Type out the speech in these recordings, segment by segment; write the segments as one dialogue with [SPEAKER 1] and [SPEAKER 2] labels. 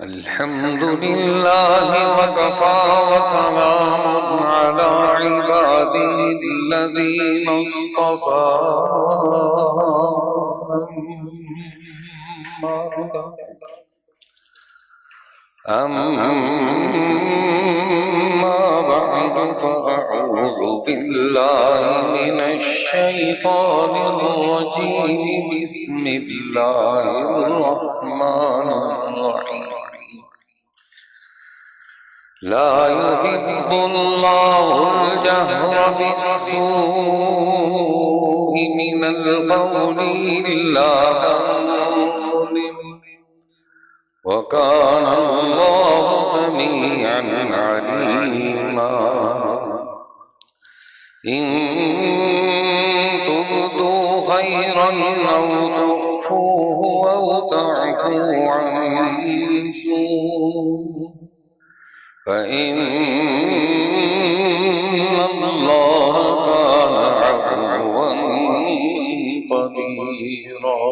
[SPEAKER 1] الحمد لله وكفى وسلام على عباده الذين اصطفى أما بعد فأعوذ بالله من الشيطان الرجيم بسم الله الرحمن الرحيم لا يحب الله الجهر بالسوء من القول إلا من ظلم وكان الله سميعا عليما إن تبدوا خيرا أو تخفوه أو تعفوا عن سوء فإن الله كان عفوا قديرا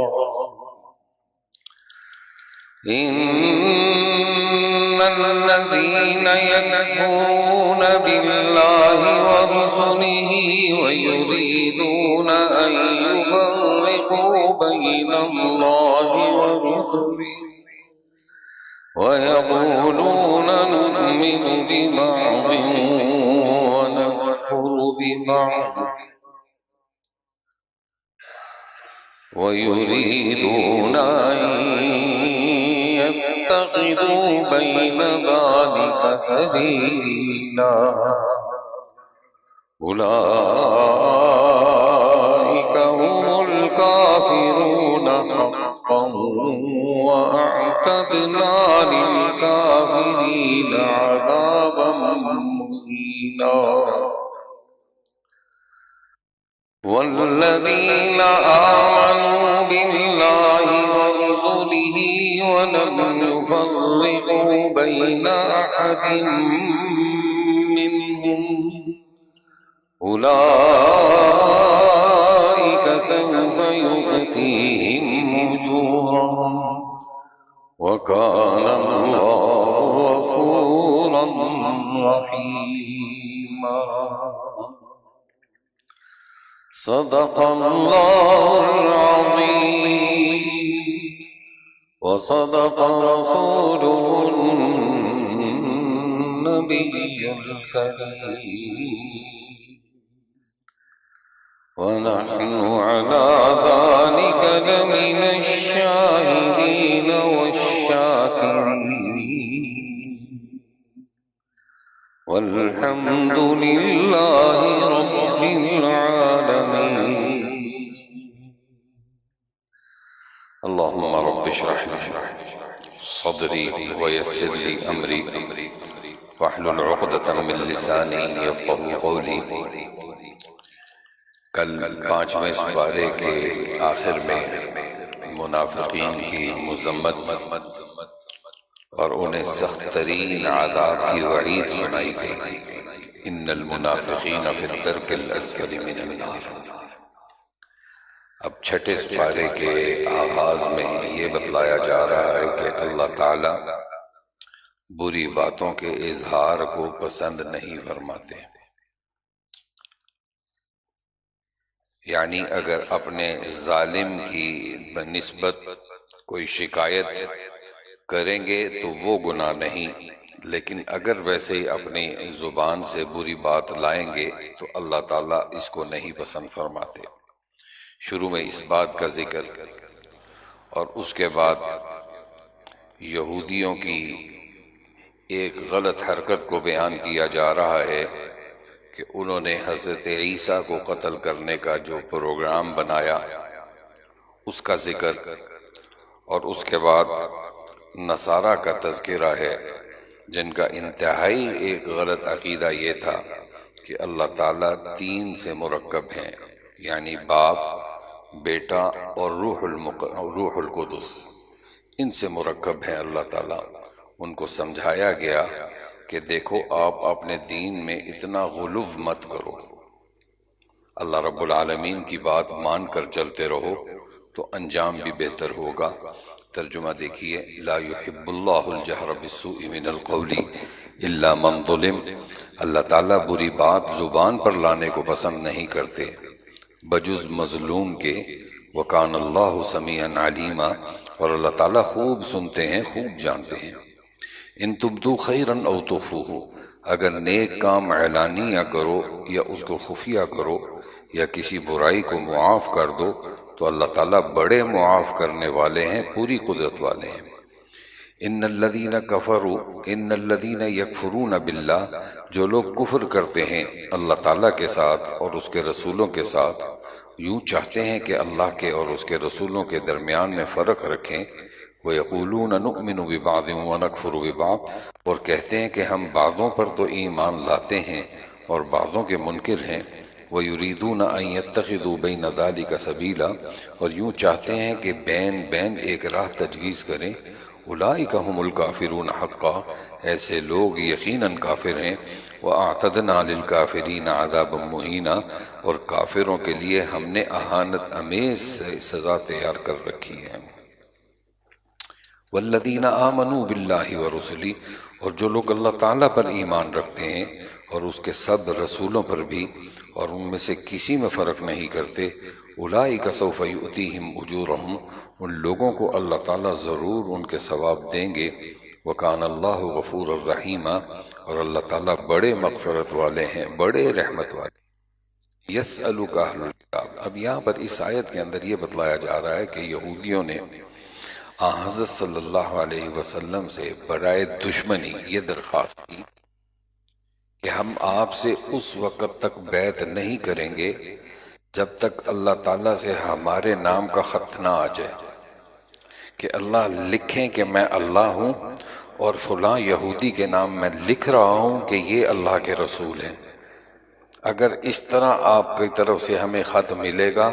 [SPEAKER 1] إن الذين يكفرون بالله ورسله ويريدون أن يفرقوا بين الله ورسله ويقولون نؤمن ببعض ونكفر ببعض ويريدون أن يتخذوا بين ذلك سبيلا أولئك هم الكافرون حقا وأعتدنا للكافرين عذابا مهينا والذين آمنوا بالله ورسله ولم يفرقوا بين أحد منهم أولئك سوف يؤتيهم أجورهم وكان الله غفورا رحيما صدق الله العظيم وصدق رسوله النبي الكريم ونحن على ذلك لمن الشاهدين والشاكرين والحمد لله رب العالمين اللهم رب اشرح لي صدري ويسر لي أمري واحلل عقدة من لساني يفقهوا قولي کل 5ویں سپارے کے آخر میں منافقین کی مذمت اور انہیں سخت ترین عذاب کی وعید سنائی گئی ان المنافقین فی الدرک الاسفل من النار۔ اب 6 سپارے کے آغاز میں یہ بتلایا جا رہا ہے کہ اللہ تعالی بری باتوں کے اظہار کو پسند نہیں فرماتے، یعنی اگر اپنے ظالم کی بنسبت کوئی شکایت کریں گے تو وہ گناہ نہیں، لیکن اگر ویسے ہی اپنی زبان سے بری بات لائیں گے تو اللہ تعالیٰ اس کو نہیں پسند فرماتے۔ شروع میں اس بات کا ذکر اور اس کے بعد یہودیوں کی ایک غلط حرکت کو بیان کیا جا رہا ہے کہ انہوں نے حضرت عیسیٰ کو قتل کرنے کا جو پروگرام بنایا اس کا ذکر، اور اس کے بعد نصارہ کا تذکرہ ہے جن کا انتہائی ایک غلط عقیدہ یہ تھا کہ اللہ تعالیٰ 3 سے مرکب ہیں، یعنی باپ، بیٹا اور روح القدس، ان سے مرکب ہیں اللہ تعالیٰ۔ ان کو سمجھایا گیا کہ دیکھو آپ اپنے دین میں اتنا غلو مت کرو، اللہ رب العالمین کی بات مان کر چلتے رہو تو انجام بھی بہتر ہوگا۔ ترجمہ دیکھیے، لا يحب اللہ الجہر بالسوء من القول الا من ظلم، اللہ تعالیٰ بری بات زبان پر لانے کو پسند نہیں کرتے بجز مظلوم کے، وکان اللہ سمیعا علیما، اور اللہ تعالیٰ خوب سنتے ہیں، خوب جانتے ہیں۔ ان تبدو خیرا او تخفوہ، اگر نیک کام اعلانیہ کرو یا اس کو خفیہ کرو یا کسی برائی کو معاف کر دو تو اللہ تعالیٰ بڑے معاف کرنے والے ہیں، پوری قدرت والے ہیں۔ ان الذین یکفرون باللہ، جو لوگ کفر کرتے ہیں اللہ تعالیٰ کے ساتھ اور اس کے رسولوں کے ساتھ، یوں چاہتے ہیں کہ اللہ کے اور اس کے رسولوں کے درمیان میں فرق رکھیں، وَيَقُولُونَ نُؤْمِنُ بِبَعْضٍ وَنَكْفُرُ بِبَعْضٍ، اور کہتے ہیں کہ ہم بعضوں پر تو ایمان لاتے ہیں اور بعضوں کے منکر ہیں، وَيُرِيدُونَ أَن يَتَّخِذُوا بَيْنَ ذَلِكَ سَبِيلًا، اور یوں چاہتے ہیں کہ بین ایک راہ تجویز کریں، اولئک ھم الکافرون حقا، ایسے لوگ یقیناً کافر ہیں، وَأَعْتَدْنَا لِلْكَافِرِينَ عَذَابًا مُہِینًا، اور کافروں کے لیے ہم نے اہانت امیز سزا تیار کر رکھی ہے۔ والذین آمنوا باللہ ورسلہ، اور جو لوگ اللہ تعالیٰ پر ایمان رکھتے ہیں اور اس کے سب رسولوں پر بھی، اور ان میں سے کسی میں فرق نہیں کرتے، اولئک سوف یؤتیہم اجورہم، ان لوگوں کو اللہ تعالیٰ ضرور ان کے ثواب دیں گے، وکان اللہ غفور الرحیم، اور اللہ تعالیٰ بڑے مغفرت والے ہیں، بڑے رحمت والے ہیں۔ یسألک اہل الکتاب، اب یہاں پر اس آیت کے اندر یہ بتلایا جا رہا ہے کہ یہودیوں نے حضرت صلی اللہ علیہ وسلم سے برائے دشمنی یہ درخواست کی کہ ہم آپ سے اس وقت تک بیعت نہیں کریں گے جب تک اللہ تعالیٰ سے ہمارے نام کا خط نہ آ جائے، کہ اللہ لکھیں کہ میں اللہ ہوں اور فلاں یہودی کے نام میں لکھ رہا ہوں کہ یہ اللہ کے رسول ہیں۔ اگر اس طرح آپ کی طرف سے ہمیں خط ملے گا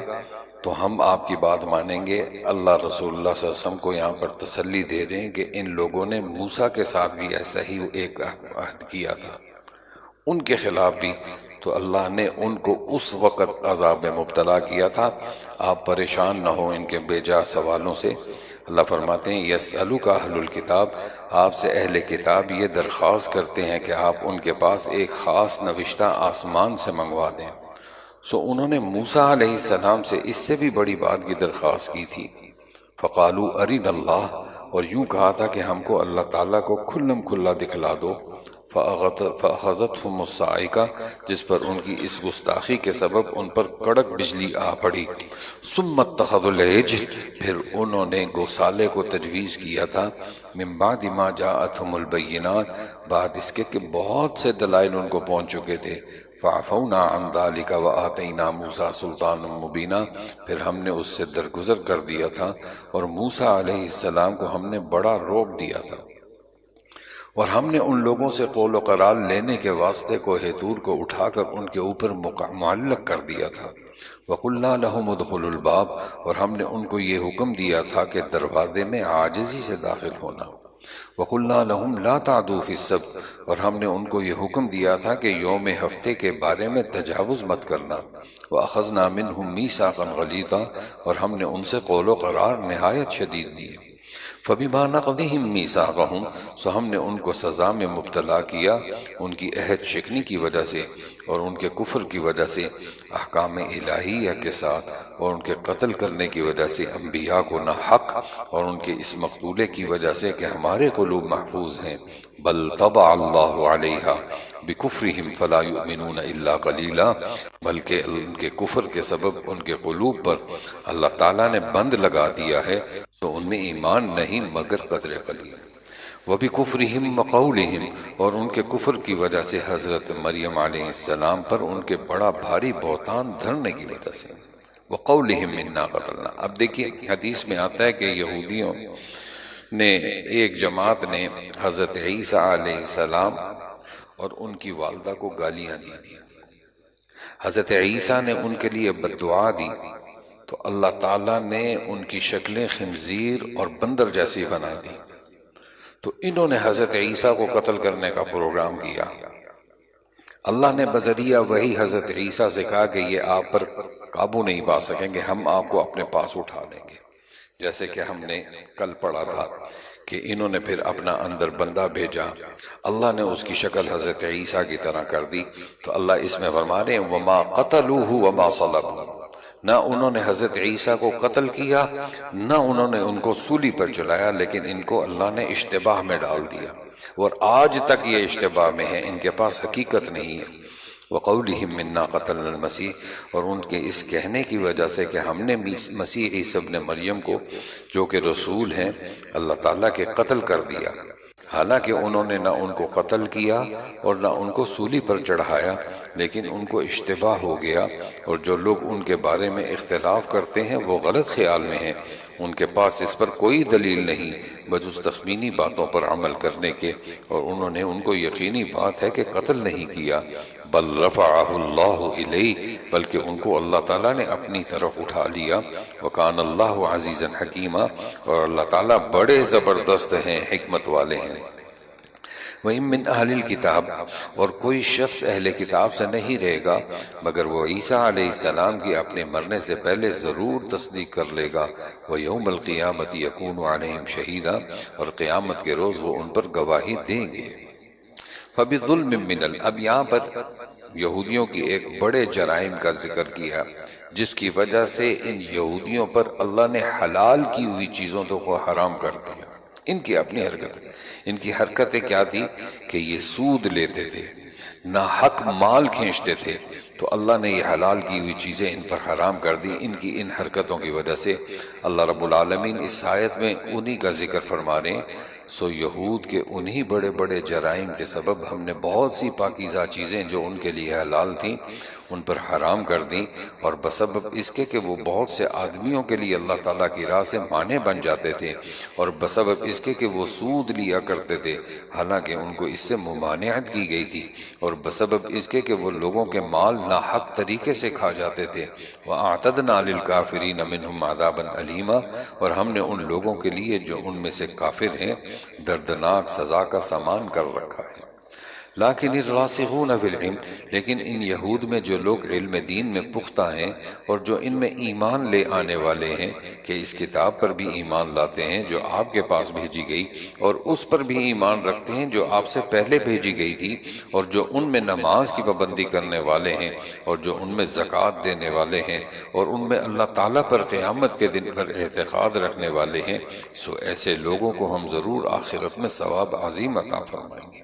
[SPEAKER 1] تو ہم آپ کی بات مانیں گے۔ اللہ رسول اللہ صلی اللہ علیہ وسلم کو یہاں پر تسلی دے رہے ہیں کہ ان لوگوں نے موسیٰ کے ساتھ بھی ایسا ہی ایک عہد کیا تھا، ان کے خلاف بھی، تو اللہ نے ان کو اس وقت عذاب میں مبتلا کیا تھا۔ آپ پریشان نہ ہوں ان کے بے جا سوالوں سے۔ اللہ فرماتے ہیں یسألک اہل الکتاب، آپ سے اہل کتاب یہ درخواست کرتے ہیں کہ آپ ان کے پاس ایک خاص نوشتہ آسمان سے منگوا دیں۔ انہوں نے موسیٰ علیہ السلام سے اس سے بھی بڑی بات کی درخواست کی تھی۔ فقالوا ارنا اللہ، اور یوں کہا تھا کہ ہم کو اللہ تعالیٰ کو کھلم کھلا دکھلا دو۔ فأخذتهم الصاعقہ، جس پر ان کی اس گستاخی کے سبب ان پر کڑک بجلی آ پڑی۔ ثم اتخذوا العجل، پھر انہوں نے گوسالے کو تجویز کیا تھا، من بعد ما جاءتهم البینات، بعد اس کے کہ بہت سے دلائل ان کو پہنچ چکے تھے۔ فعفونا عن ذلك وآتینا موسیٰ سلطانا مبینا، پھر ہم نے اس سے درگزر کر دیا تھا اور موسیٰ علیہ السلام کو ہم نے بڑا روک دیا تھا، اور ہم نے ان لوگوں سے قول و قرار لینے کے واسطے کوہ طور کو اٹھا کر ان کے اوپر معلق کر دیا تھا۔ وَقُلْنَا لَهُمُ ادْخُلُوا الْبَابَ، اور ہم نے ان کو یہ حکم دیا تھا کہ دروازے میں عاجزی سے داخل ہونا۔ وَقُلْنَا لَهُمْ لَا تَعْدُوا فِي السَّبْتِ، اور ہم نے ان کو یہ حکم دیا تھا کہ یوم ہفتے کے بارے میں تجاوز مت کرنا۔ وَأَخَذْنَا مِنْهُمْ مِيثَاقًا غَلِيظًا، اور ہم نے ان سے قول و قرار نہایت شدید دیے۔ فَبِمَا نَقْضِهِمْ مِيثَاقَهُمْ، سو ہم نے ان کو سزا میں مبتلا کیا ان کی عہد شکنی کی وجہ سے اور ان کے کفر کی وجہ سے احکام الہیہ کے ساتھ، اور ان کے قتل کرنے کی وجہ سے انبیاء کو ناحق، اور ان کے اس مقتولے کی وجہ سے کہ ہمارے قلوب محفوظ ہیں۔ بل طبع اللہ علیہا بکفرہم فلا یؤمنون الا قلیلا، بلکہ ان کے کفر کے سبب ان کے قلوب پر اللہ تعالیٰ نے بند لگا دیا ہے، تو ان میں ایمان نہیں مگر قدر قلیل۔ وَبِكُفْرِهِمْ وَقَوْلِهِمْ، اور ان کے کفر کی وجہ سے حضرت مریم علیہ السلام پر ان کے بڑا بھاری بہتان دھرنے کی وجہ سے۔ وَقَوْلِهِمْ إِنَّا قَتَلْنَا، اب دیکھیے حدیث میں آتا ہے کہ یہودیوں نے ایک جماعت نے حضرت عیسیٰ علیہ السلام اور ان کی والدہ کو گالیاں دی تھی۔ حضرت عیسیٰ نے ان کے لیے بددعا دی تو اللہ تعالیٰ نے ان کی شکلیں خنزیر اور بندر جیسی بنا دی، تو انہوں نے حضرت عیسیٰ کو قتل کرنے کا پروگرام کیا۔ اللہ نے بذریعہ وہی حضرت عیسیٰ سے کہا کہ یہ آپ پر قابو نہیں پا سکیں گے، ہم آپ کو اپنے پاس اٹھا لیں گے۔ جیسے کہ ہم نے کل پڑھا تھا کہ انہوں نے پھر اپنا اندر بندہ بھیجا، اللہ نے اس کی شکل حضرت عیسیٰ کی طرح کر دی، تو اللہ اس میں فرما رہے ہیں وَمَا قَتَلُوهُ وَمَا صَلَبُوهُ، نہ انہوں نے حضرت عیسیٰ کو قتل کیا، نہ انہوں نے ان کو سولی پر چلایا، لیکن ان کو اللہ نے اشتباہ میں ڈال دیا، اور آج تک یہ اشتباہ میں ہے، ان کے پاس حقیقت نہیں ہے۔ وَقَوْلِهِمْ مِنَّا قَتَلْنَا الْمَسِيحِ، اور ان کے اس کہنے کی وجہ سے کہ ہم نے مسیح عیسی ابن مریم کو جو کہ رسول ہیں اللہ تعالیٰ کے قتل کر دیا، حالانکہ انہوں نے نہ ان کو قتل کیا اور نہ ان کو سولی پر چڑھایا، لیکن ان کو اشتباہ ہو گیا، اور جو لوگ ان کے بارے میں اختلاف کرتے ہیں وہ غلط خیال میں ہیں، ان کے پاس اس پر کوئی دلیل نہیں بجز تخمینی باتوں پر عمل کرنے کے، اور انہوں نے ان کو یقینی بات ہے کہ قتل نہیں کیا، بل رفعہ اللہ الیہ، بلکہ ان کو اللہ تعالیٰ نے اپنی طرف اٹھا لیا، وکان اللہ عزیزا حکیما، اور اللہ تعالیٰ بڑے زبردست ہیں، حکمت والے ہیں۔ وَإِن مِّنْ أَهْلِ الْكِتَابِ، اور کوئی شخص اہل کتاب سے نہیں رہے گا مگر وہ عیسیٰ علیہ السلام کی اپنے مرنے سے پہلے ضرور تصدیق کر لے گا، وَيَوْمَ الْقِيَامَةِ يَكُونُ عَلَيْهِمْ شَهِيدًا، اور قیامت کے روز وہ ان پر گواہی دیں گے۔ فَبِظُلْمٍ مِّنَ اب یہاں پر یہودیوں کی ایک بڑے جرائم کا ذکر کیا، جس کی وجہ سے ان یہودیوں پر اللہ نے حلال کی ہوئی چیزوں کو حرام کر دیا۔ ان کی اپنی ان کی حرکتیں کیا تھی کہ یہ سود لیتے تھے، ناحق مال کھینچتے تھے، تو اللہ نے یہ حلال کی ہوئی چیزیں ان پر حرام کر دی۔ ان کی ان حرکتوں کی وجہ سے اللہ رب العالمین اس آیت میں انہی کا ذکر فرما رہے ہیں، سو یہود کے انہی بڑے بڑے جرائم کے سبب ہم نے بہت سی پاکیزہ چیزیں جو ان کے لیے حلال تھیں ان پر حرام کر دیں، اور بسبب اس کے کہ وہ بہت سے آدمیوں کے لیے اللہ تعالیٰ کی راہ سے مانع بن جاتے تھے، اور بسبب اس کے کہ وہ سود لیا کرتے تھے حالانکہ ان کو اس سے ممانعت کی گئی تھی، اور بسبب اس کے کہ وہ لوگوں کے مال ناحق طریقے سے کھا جاتے تھے، وَأَعْتَدْنَا لِلْكَافِرِينَ مِنْهُمْ عَذَابًا أَلِيمًا، اور ہم نے ان لوگوں کے لیے جو ان میں سے کافر ہیں دردناک سزا کا سامان کر رکھا ہے۔ لیکن الراسخون فی العلم، لیکن ان یہود میں جو لوگ علم دین میں پختہ ہیں اور جو ان میں ایمان لے آنے والے ہیں کہ اس کتاب پر بھی ایمان لاتے ہیں جو آپ کے پاس بھیجی گئی، اور اس پر بھی ایمان رکھتے ہیں جو آپ سے پہلے بھیجی گئی تھی، اور جو ان میں نماز کی پابندی کرنے والے ہیں، اور جو ان میں زکوٰۃ دینے والے ہیں، اور ان میں اللہ تعالیٰ پر قیامت کے دن پر اعتقاد رکھنے والے ہیں، سو ایسے لوگوں کو ہم ضرور آخرت میں ثواب عظیم عطا فرمائیں گے۔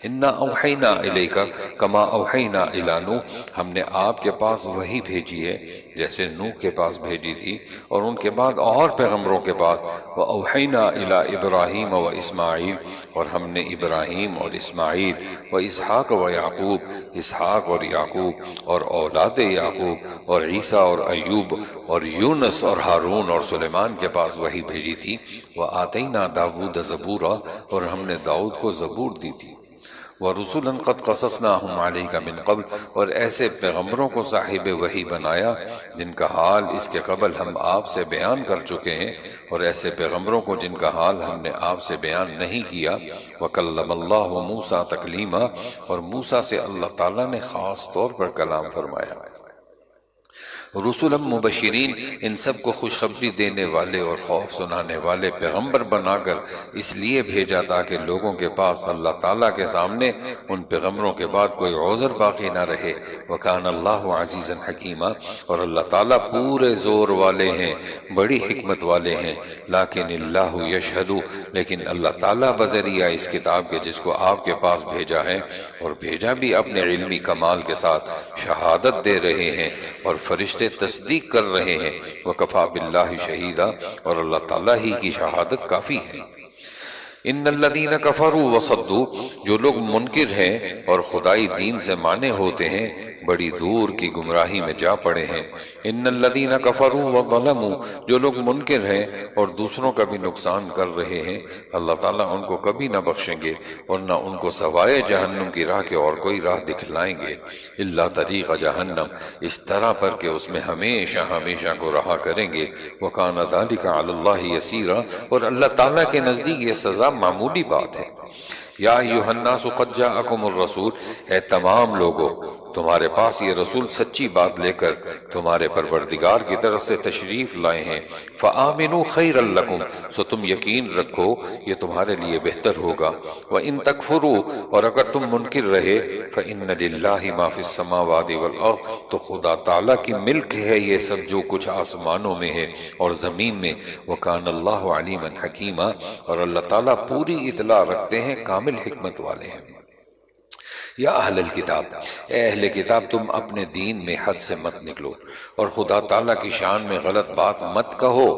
[SPEAKER 1] اِنَّا أَوْحَيْنَا إِلَيْكَ كَمَا أَوْحَيْنَا إِلَىٰ نُوحٍ، ہم نے آپ کے پاس وحی بھیجی ہے جیسے نوح کے پاس بھیجی تھی، اور ان کے بعد اور پیغمبروں کے بعد، وَأَوْحَيْنَا إِلَىٰ إِبْرَاهِيمَ وَإِسْمَاعِيلَ، اور ہم نے ابراہیم اور اسماعیل، وَإِسْحَاقَ وَيَعْقُوب، اسحاق اور یعقوب اور اولاد یعقوب، اور عیسیٰ اور ایوب اور یونس اور ہارون اور سلیمان کے پاس وحی بھیجی تھی، وَآتَيْنَا دَاوُودَ زَبُورًا، اور ہم نے داؤد کو زبور دی تھی، وَرُسُلًا قَدْ قَصَصْنَاهُمْ عَلَيْكَ مِنْ قَبْلُ، اور ایسے پیغمبروں کو صاحب وحی بنایا جن کا حال اس کے قبل ہم آپ سے بیان کر چکے ہیں، اور ایسے پیغمبروں کو جن کا حال ہم نے آپ سے بیان نہیں کیا، وَكَلَّمَ اللَّهُ مُوسَىٰ تَكْلِيمًا، اور موسیٰ سے اللہ تعالیٰ نے خاص طور پر کلام فرمایا۔ رسولا مبشرین، ان سب کو خوشخبری دینے والے اور خوف سنانے والے پیغمبر بنا کر اس لیے بھیجا تاکہ لوگوں کے پاس اللہ تعالیٰ کے سامنے ان پیغمبروں کے بعد کوئی عذر باقی نہ رہے۔ وَكَانَ اللَّهُ عَزِيزًا حَكِيمًا، اور اللہ تعالیٰ پورے زور والے ہیں، بڑی حکمت والے ہیں۔ لیکن اللہ یشہد، لیکن اللہ تعالیٰ بذریعہ اس کتاب کے جس کو آپ کے پاس بھیجا ہے، اور بھیجا بھی اپنے علمی کمال کے ساتھ، شہادت دے رہے ہیں اور فرشتے تصدیق کر رہے ہیں۔ وَكَفَىٰ بِاللَّهِ شَهِيدًا، اور اللہ تعالیٰ ہی کی شہادت کافی ہے۔ ان الذین کفروا وصدوا، جو لوگ منکر ہیں اور خدائی دین سے مانے ہوتے ہیں بڑی دور کی گمراہی میں جا پڑے ہیں۔ ان الذین کفروا وظلموا، جو لوگ منکر ہیں اور دوسروں کا بھی نقصان کر رہے ہیں، اللہ تعالیٰ ان کو کبھی نہ بخشیں گے اور نہ ان کو سوائے جہنم کی راہ کے اور کوئی راہ دکھلائیں گے، الا طریق جہنم، اس طرح پر کہ اس میں ہمیشہ ہمیشہ کو رہا کریں گے۔ وکان ذلک علی اللہ یسیرا، اور اللہ تعالیٰ کے نزدیک یہ سزا معمولی بات ہے۔ یا ایھا الناس قد جاءکم الرسول، اے تمام لوگو تمہارے پاس یہ رسول سچی بات لے کر تمہارے پروردگار کی طرف سے تشریف لائے ہیں، فآمنوا خیر لکم، سو تم یقین رکھو یہ تمہارے لیے بہتر ہوگا، وَإِن تَكْفُرُوا، اور اگر تم منکر رہے، فَإِنَّ لِلَّهِ مَا فِي السَّمَاوَاتِ وَالْأَرْضِ، تو خدا تعالیٰ کی ملک ہے یہ سب جو کچھ آسمانوں میں ہے اور زمین میں، وَكَانَ اللَّهُ عَلِيمًا حَكِيمًا، اور اللہ تعالیٰ پوری اطلاع رکھتے ہیں، کامل حکمت والے ہیں۔ یا اہل الکتاب، اے اہل کتاب تم اپنے دین میں حد سے مت نکلو اور خدا تعالیٰ کی شان میں غلط بات مت کہو۔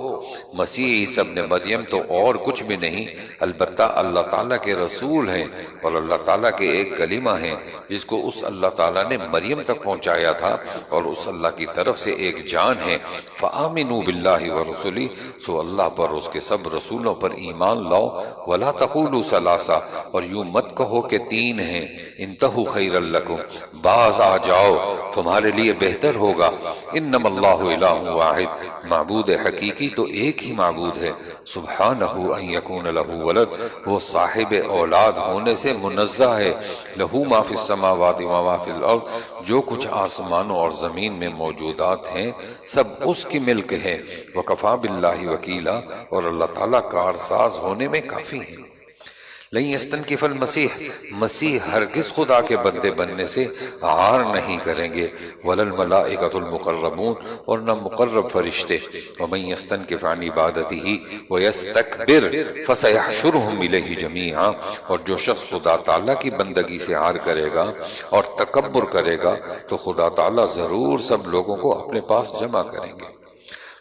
[SPEAKER 1] مسیح عیسیٰ ابن مریم تو اور کچھ بھی نہیں، البتہ اللہ تعالیٰ کے رسول ہیں اور اللہ تعالیٰ کے ایک کلمہ ہیں جس کو اس اللہ تعالیٰ نے مریم تک پہنچایا تھا، اور اس اللہ کی طرف سے ایک جان ہے۔ فآمنوا باللہ ورسلہ، سو اللہ پر اس کے سب رسولوں پر ایمان لاؤ، ولا تقولوا ثلاثہ، اور یوں مت کہو کہ تین ہیں، انتہوا خیر لکم، باز آ جاؤ تمہارے لیے بہتر ہوگا۔ انما اللہ الہ واحد، معبود حقیقی تو ایک ہی معبود ہے، سبحانہ ان یکون لہ ولد، وہ صاحب اولاد ہونے سے منزہ ہے، لہ ما فی السماوات و ما فی الارض، جو کچھ آسمانوں اور زمین میں موجودات ہیں سب اس کی ملک ہے، وکفا باللہ وکیلا، اور اللہ تعالیٰ کارساز ہونے میں کافی ہے۔ لن یستنکف المسیح، مسیح ہرگز خدا کے بندے بننے سے عار نہیں کریں گے، ولا الملائکۃ المقربون، اور نہ مقرب فرشتے، ومن یستنکف عن عبادتہ ویستکبر فسیحشرہم الیہ جمیعا، اور جو شخص خدا تعالیٰ کی بندگی سے عار کرے گا اور تکبر کرے گا تو خدا تعالیٰ ضرور سب لوگوں کو اپنے پاس جمع کریں گے۔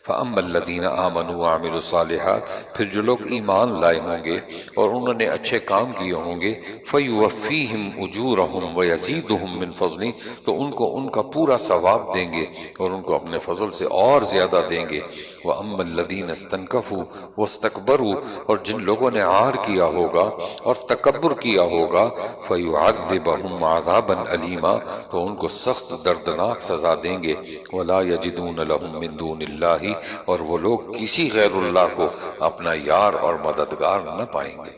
[SPEAKER 1] فَأَمَّا الَّذِينَ آمَنُوا وَعَمِلُوا الصَّالِحَاتِ، پھر جو لوگ ایمان لائے ہوں گے اور انہوں نے اچھے کام کیے ہوں گے، فَيُوَفِّيهِمْ أُجُورَهُمْ وَيَزِيدُهُمْ مِنْ فَضْلِهِ، تو ان کو ان کا پورا ثواب دیں گے اور ان کو اپنے فضل سے اور زیادہ دیں گے۔ وَأَمَّا الَّذِينَ اسْتَنْكَفُوا وَاسْتَكْبَرُوا، اور جن لوگوں نے عار کیا ہوگا اور تکبر کیا ہوگا، فَيُعَذِّبَهُمْ عَذَابًا أَلِيمًا، تو ان کو سخت دردناک سزا دیں گے۔ وَلَا يَجِدُونَ لَهُم مِّن دُونِ اللَّهِ، اور وہ لوگ کسی غیر اللہ کو اپنا یار اور مددگار نہ پائیں گے۔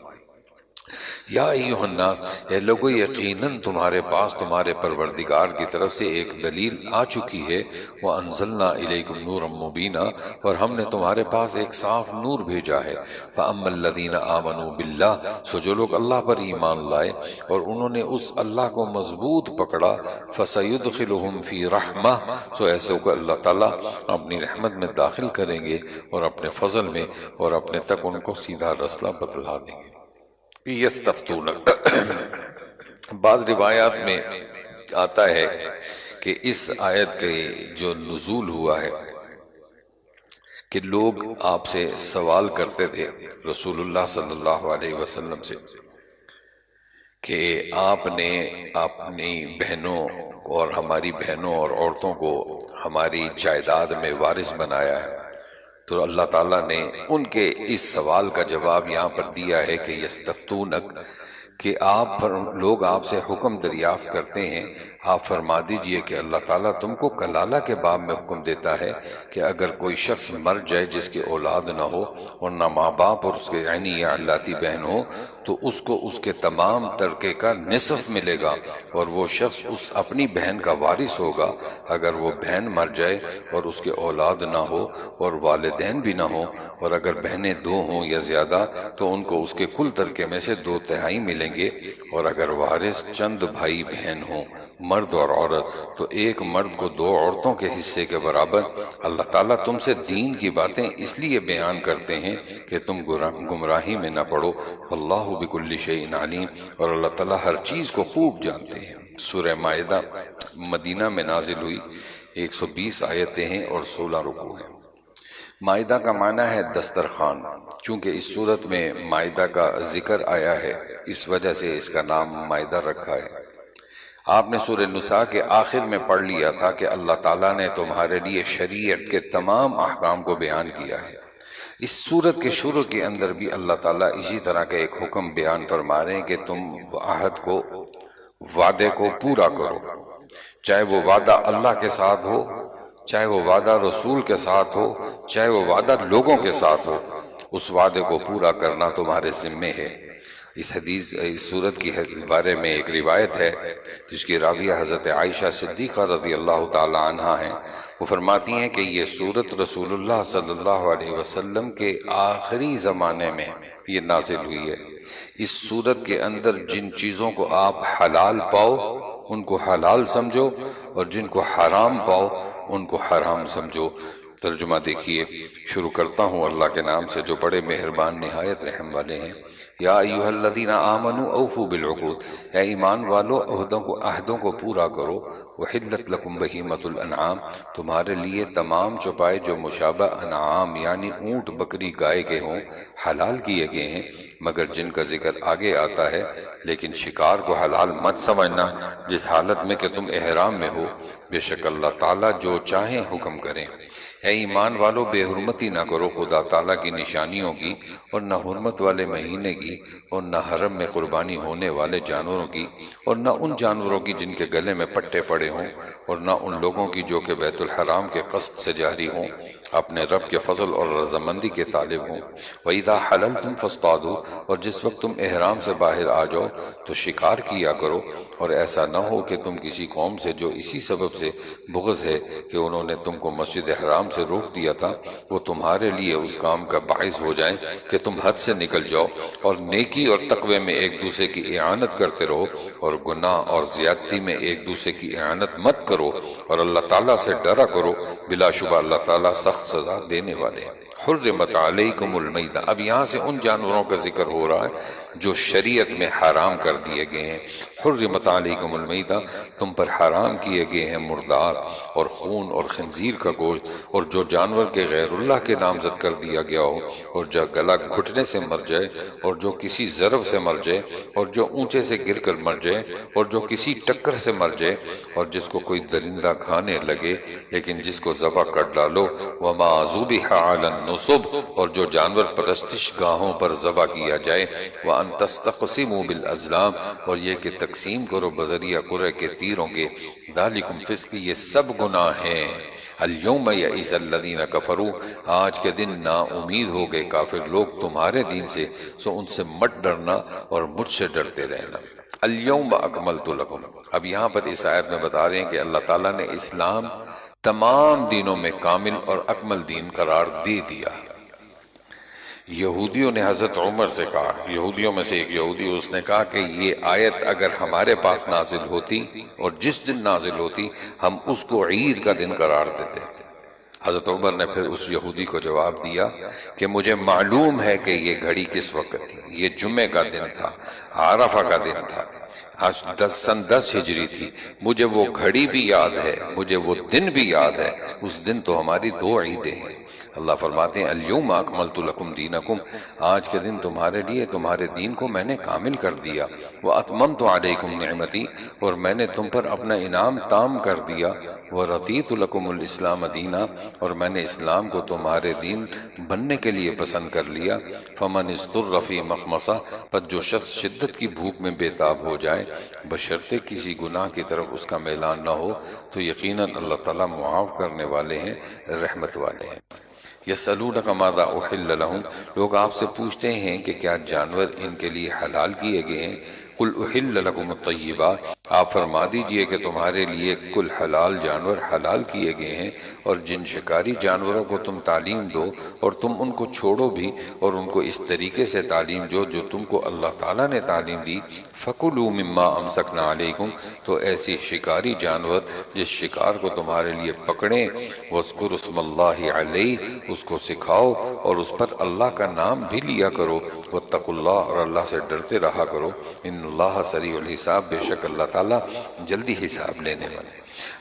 [SPEAKER 1] یا ایہا الناس، اے لوگو یقیناً تمہارے پاس تمہارے پروردگار کی طرف سے ایک دلیل آ چکی ہے، وَأَنزَلْنَا إِلَيْكُمْ نُورًا مُبِينًا، اور ہم نے تمہارے پاس ایک صاف نور بھیجا ہے۔ فَأَمَّا الَّذِينَ آمَنُوا بِاللَّهِ، سو جو لوگ اللہ پر ایمان لائے اور انہوں نے اس اللہ کو مضبوط پکڑا، فَسَيُدْخِلُهُمْ فِي رَحْمَةٍ، سو ایسے کو اللہ تعالیٰ اپنی رحمت میں داخل کریں گے اور اپنے فضل میں، اور اپنے تک ان کو سیدھا رسلہ بتلا دیں گے۔ یستفتونک، بعض روایات میں آتا ہے کہ اس آیت کے جو نزول ہوا ہے کہ لوگ آپ سے سوال کرتے تھے رسول اللہ صلی اللہ علیہ وسلم سے کہ آپ نے اپنی بہنوں اور ہماری بہنوں اور عورتوں کو ہماری جائیداد میں وارث بنایا ہے، تو اللہ تعالیٰ نے ان کے اس سوال کا جواب یہاں پر دیا ہے کہ یستفتونک، کہ لوگ آپ سے حکم دریافت کرتے ہیں، آپ فرما دیجئے کہ اللہ تعالیٰ تم کو کلالہ کے باب میں حکم دیتا ہے کہ اگر کوئی شخص مر جائے جس کی اولاد نہ ہو اور نہ ماں باپ اور اس کے عینی یا علاتی بہن ہو، تو اس کو اس کے تمام ترکے کا نصف ملے گا، اور وہ شخص اس اپنی بہن کا وارث ہوگا۔ اگر وہ بہن مر جائے اور اس کے اولاد نہ ہو اور والدین بھی نہ ہو، اور اگر بہنیں دو ہوں یا زیادہ تو ان کو اس کے کل ترکے میں سے 2/3 ملیں گے، اور اگر وارث چند بھائی بہن ہوں، مرد اور عورت، تو ایک مرد کو 2 عورتوں کے حصے کے برابر۔ اللہ تعالیٰ تم سے دین کی باتیں اس لیے بیان کرتے ہیں کہ تم گمراہی میں نہ پڑو، اللہ بکل شیء علیم، اور اللہ تعالیٰ ہر چیز کو خوب جانتے ہیں۔ سورہ مائدہ مدینہ میں نازل ہوئی، 120 آیتیں ہیں اور 16 رکوع ہیں۔ مائدہ کا معنی ہے دسترخوان، چونکہ اس صورت میں مائدہ کا ذکر آیا ہے اس وجہ سے اس کا نام مائدہ رکھا ہے۔ آپ نے سورہ نساء کے آخر میں پڑھ لیا تھا کہ اللہ تعالیٰ نے تمہارے لیے شریعت کے تمام احکام کو بیان کیا ہے۔ اس سورت کے شروع کے اندر بھی اللہ تعالیٰ اسی طرح کا ایک حکم بیان فرما رہے ہیں کہ تم عہد کو، وعدے کو پورا کرو، چاہے وہ وعدہ اللہ کے ساتھ ہو، چاہے وہ وعدہ رسول کے ساتھ ہو، چاہے وہ وعدہ لوگوں کے ساتھ ہو، اس وعدے کو پورا کرنا تمہارے ذمے ہے۔ اس صورت کی بارے میں ایک روایت ہے جس کی راویہ حضرت عائشہ صدیقہ رضی اللہ تعالی عنہا ہیں۔ وہ فرماتی ہیں کہ یہ صورت رسول اللہ صلی اللہ علیہ وسلم کے آخری زمانے میں یہ نازل ہوئی ہے۔ اس صورت کے اندر جن چیزوں کو آپ حلال پاؤ ان کو حلال سمجھو، اور جن کو حرام پاؤ ان کو حرام سمجھو۔ ترجمہ دیکھیے، شروع کرتا ہوں اللہ کے نام سے جو بڑے مہربان نہایت رحم والے ہیں۔ یا ایھا الذین آمنوا اوفوا بالعقود، اے ایمان والو عہدوں کو پورا کرو۔ وحلت لکم بہیمۃ الانعام، تمہارے لیے تمام چوپائے جو مشابہ انعام یعنی اونٹ بکری گائے کے ہوں حلال کیے گئے ہیں، مگر جن کا ذکر آگے آتا ہے۔ لیکن شکار کو حلال مت سمجھنا جس حالت میں کہ تم احرام میں ہو، بے شک اللہ تعالیٰ جو چاہیں حکم کریں۔ اے ایمان والو بے حرمتی نہ کرو خدا تعالیٰ کی نشانیوں کی، اور نہ حرمت والے مہینے کی، اور نہ حرم میں قربانی ہونے والے جانوروں کی، اور نہ ان جانوروں کی جن کے گلے میں پٹے پڑے ہوں، اور نہ ان لوگوں کی جو کہ بیت الحرام کے قصد سے جاری ہوں، اپنے رب کے فضل اور رضامندی کے طالب ہوں۔ وَإِذَا حَلَلْتُمْ فَاصْطَادُوا، اور جس وقت تم احرام سے باہر آ جاؤ تو شکار کیا کرو، اور ایسا نہ ہو کہ تم کسی قوم سے جو اسی سبب سے بغض ہے کہ انہوں نے تم کو مسجد حرام سے روک دیا تھا، وہ تمہارے لیے اس کام کا باعث ہو جائیں کہ تم حد سے نکل جاؤ، اور نیکی اور تقوی میں ایک دوسرے کی اعانت کرتے رہو، اور گناہ اور زیادتی میں ایک دوسرے کی اعانت مت کرو، اور اللہ تعالیٰ سے ڈرا کرو، بلا شبہ اللہ تعالیٰ سخت سزا دینے والے ہیں۔ حرمت علیکم المیتہ، اب یہاں سے ان جانوروں کا ذکر ہو رہا ہے جو شریعت میں حرام کر دیے گئے ہیں۔ حرمت علیکم المیتہ، تم پر حرام کیے گئے ہیں مردار اور خون اور خنزیر کا گوشت، اور جو جانور کے غیر اللہ کے نامزد کر دیا گیا ہو، اور جو گلا گھٹنے سے مر جائے، اور جو کسی ضرب سے مر جائے، اور جو اونچے سے گر کر مر جائے، اور جو کسی ٹکر سے مر جائے، اور جس کو کوئی درندہ کھانے لگے لیکن جس کو ذبح کر ڈالو۔ وما ذبح علی النصب، اور جو جانور پرستش گاہوں پر ذبح کیا جائے۔ وان تستقسموا بالازلام، اور یہ کہ تقسیم کرو بذریعہ قرعے کے تیروں کے۔ ذالکم فسق، یہ سب گناہ ہیں۔ الیوم یئس الذین کفروا، آج کے دن نا امید ہو گئے کافر لوگ تمہارے دین سے، سو ان سے مت ڈرنا اور مجھ سے ڈرتے رہنا۔ الیوم اکملت لکم، اب یہاں پر اس آیت میں بتا رہے ہیں کہ اللہ تعالیٰ نے اسلام تمام دینوں میں کامل اور اکمل دین قرار دے دیا۔ یہودیوں نے حضرت عمر سے کہا، یہودیوں میں سے ایک یہودی، اس نے کہا کہ یہ آیت اگر ہمارے پاس نازل ہوتی اور جس دن نازل ہوتی ہم اس کو عید کا دن قرار دیتے۔ حضرت عمر نے پھر اس یہودی کو جواب دیا کہ مجھے معلوم ہے کہ یہ گھڑی کس وقت تھی، یہ جمعے کا دن تھا، عرفہ کا دن تھا، سن 10 ہجری تھی، مجھے وہ گھڑی بھی یاد ہے، مجھے وہ دن بھی یاد ہے، اس دن تو ہماری 2 عیدیں ہیں۔ اللہ فرماتے ہیں الیوم اکملت لکم دینکم، آج کے دن تمہارے لیے تمہارے دین کو میں نے کامل کر دیا۔ واتممت علیکم نعمتی، اور میں نے تم پر اپنا انعام تام کر دیا۔ ورضیت لکم الاسلام دینا، اور میں نے اسلام کو تمہارے دین بننے کے لیے پسند کر لیا۔ فمن اضطر فی مخمصہ، پس جو شخص شدت کی بھوک میں بے تاب ہو جائے، بشرطے کسی گناہ کی طرف اس کا میلان نہ ہو، تو یقیناً اللہ تعالیٰ معاف کرنے والے ہیں، رحمت والے ہیں۔ یسألونک ماذا احل لہم، لوگ آپ سے پوچھتے ہیں کہ کیا جانور ان کے لیے حلال کیے گئے ہیں۔ قل احل لکم الطیبات، آپ فرما دیجئے کہ تمہارے لیے کل حلال جانور حلال کیے گئے ہیں، اور جن شکاری جانوروں کو تم تعلیم دو اور تم ان کو چھوڑو بھی، اور ان کو اس طریقے سے تعلیم دو جو تم کو اللہ تعالیٰ نے تعلیم دی۔ فَكُلُوا مِمَّا أَمْسَكْنَا عَلَيْكُمْ، تو ایسی شکاری جانور جس شکار کو تمہارے لیے پکڑیں، وَاذْكُرُوا اسْمَ اللَّهِ عَلَيْهِ، اس کو سکھاؤ اور اس پر اللہ کا نام بھی لیا کرو۔ وَاتَّقُوا اللَّهَ، اور اللہ سے ڈرتے رہا کرو۔ ان اللہ سریع الحساب، بے شک اللہ تعالیٰ جلدی حساب لینے والے۔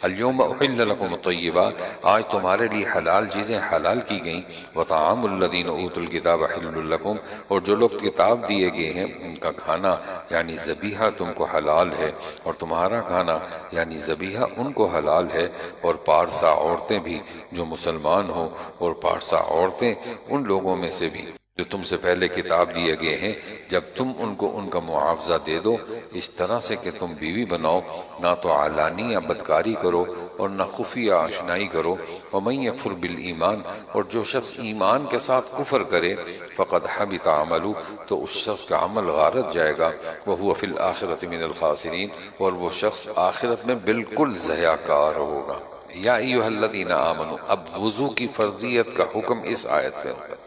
[SPEAKER 1] الیوم احل لکم الطیبات، آج تمہارے لیے حلال چیزیں حلال کی گئیں۔ وطعام الذین اوتوا الکتاب حل لکم، اور جو لوگ کتاب دیے گئے ہیں ان کا کھانا یعنی ذبیحہ تم کو حلال ہے، اور تمہارا کھانا یعنی ذبیحہ ان کو حلال ہے، اور پارسا عورتیں بھی جو مسلمان ہوں، اور پارسا عورتیں ان لوگوں میں سے بھی جو تم سے پہلے کتاب دیے گئے ہیں جب تم ان کو ان کا معاوضہ دے دو اس طرح سے کہ تم بیوی بناؤ، نہ تو علانی یا بدکاری کرو اور نہ خفیہ آشنائی کرو۔ ومن یکفر بالایمان، اور جو شخص ایمان کے ساتھ کفر کرے، فقد حبط عملہ، تو اس شخص کا عمل غارت جائے گا، وہو فی الآخرۃ من الخاسرین، اور وہ شخص آخرت میں بالکل ضیاع کار ہوگا۔ یا ایھا الذین آمنوا، اب وضو کی فرضیت کا حکم اس آیت میں ہوتا ہے۔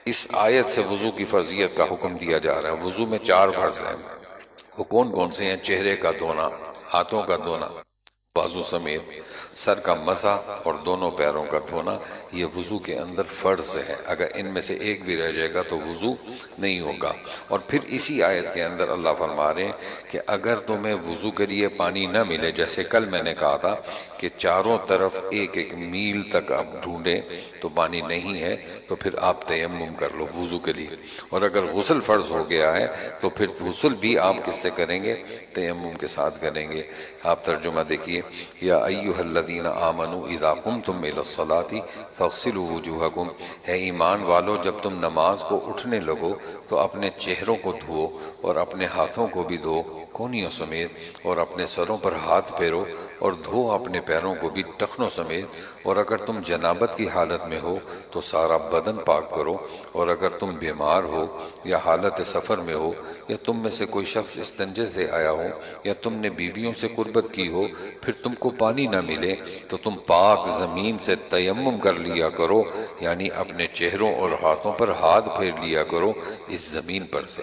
[SPEAKER 1] اس آیت سے وضو کی فرضیت کا حکم دیا جا رہا ہے۔ وضو میں 4 فرض ہیں۔ وہ کون کون سے ہیں؟ چہرے کا دھونا، ہاتھوں کا دھونا بازو سمیت، سر کا مسح اور دونوں پیروں کا دھونا، یہ وضو کے اندر فرض ہے۔ اگر ان میں سے ایک بھی رہ جائے گا تو وضو نہیں ہوگا۔ اور پھر اسی آیت کے اندر اللہ فرما رہے ہیں کہ اگر تمہیں وضو کے لیے پانی نہ ملے، جیسے کل میں نے کہا تھا کہ چاروں طرف 1 میل تک آپ ڈھونڈیں تو پانی نہیں ہے، تو پھر آپ تیمم کر لو وضو کے لیے۔ اور اگر غسل فرض ہو گیا ہے تو پھر غسل بھی آپ کس سے کریں گے؟ تیمم کے ساتھ کریں گے۔ آپ ترجمہ دیکھیے، یا ایھا الذین آمنوا اذا قمتم الی الصلاۃ فاغسلوا وجوہکم، ہے ایمان والو جب تم نماز کو اٹھنے لگو تو اپنے چہروں کو دھو اور اپنے ہاتھوں کو بھی دھو کونیوں سمیت، اور اپنے سروں پر ہاتھ پھیرو اور دھو اپنے پیروں کو بھی ٹخنوں سمیت، اور اگر تم جنابت کی حالت میں ہو تو سارا بدن پاک کرو، اور اگر تم بیمار ہو یا حالت سفر میں ہو یا تم میں سے کوئی شخص استنجے سے آیا ہو یا تم نے بیویوں سے قربت کی ہو، پھر تم کو پانی نہ ملے تو تم پاک زمین سے تیمم کر لیا کرو، یعنی اپنے چہروں اور ہاتھوں پر ہاتھ پھیر لیا کرو اس زمین پر سے۔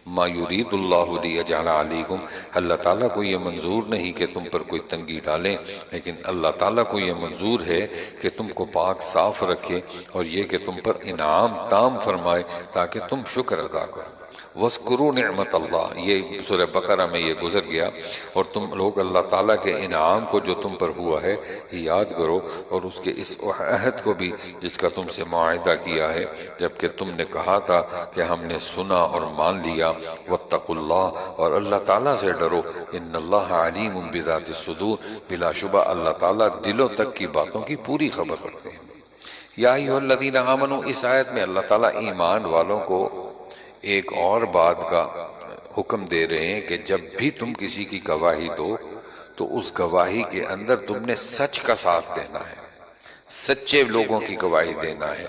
[SPEAKER 1] ما یرید اللہ لیجعل علیکم، اللہ تعالیٰ کو یہ منظور نہیں کہ تم پر کوئی تنگی ڈالیں، لیکن اللہ تعالیٰ کو یہ منظور ہے کہ تم کو پاک صاف رکھے اور یہ کہ تم پر انعام تام فرمائے تاکہ تم شکر ادا کرو۔ وَاذْكُرُوا نِعْمَتَ اللَّهِ، یہ سورہ بقرہ میں یہ گزر گیا، اور تم لوگ اللہ تعالیٰ کے انعام کو جو تم پر ہوا ہے یاد کرو، اور اس کے اس عہد کو بھی جس کا تم سے معاہدہ کیا ہے جبکہ تم نے کہا تھا کہ ہم نے سنا اور مان لیا۔ وَاتَّقُوا اللَّهَ، اور اللہ تعالیٰ سے ڈرو، ان اللہ علیم بذات الصدور، بلا شبہ اللہ تعالیٰ دلوں تک کی باتوں کی پوری خبر رکھتے ہیں۔ یا ایھا الذین آمنوا، اس آیت میں اللہ تعالیٰ ایمان والوں کو ایک اور بات کا حکم دے رہے ہیں کہ جب بھی تم کسی کی گواہی دو تو اس گواہی کے اندر تم نے سچ کا ساتھ دینا ہے، سچے لوگوں کی گواہی دینا ہے۔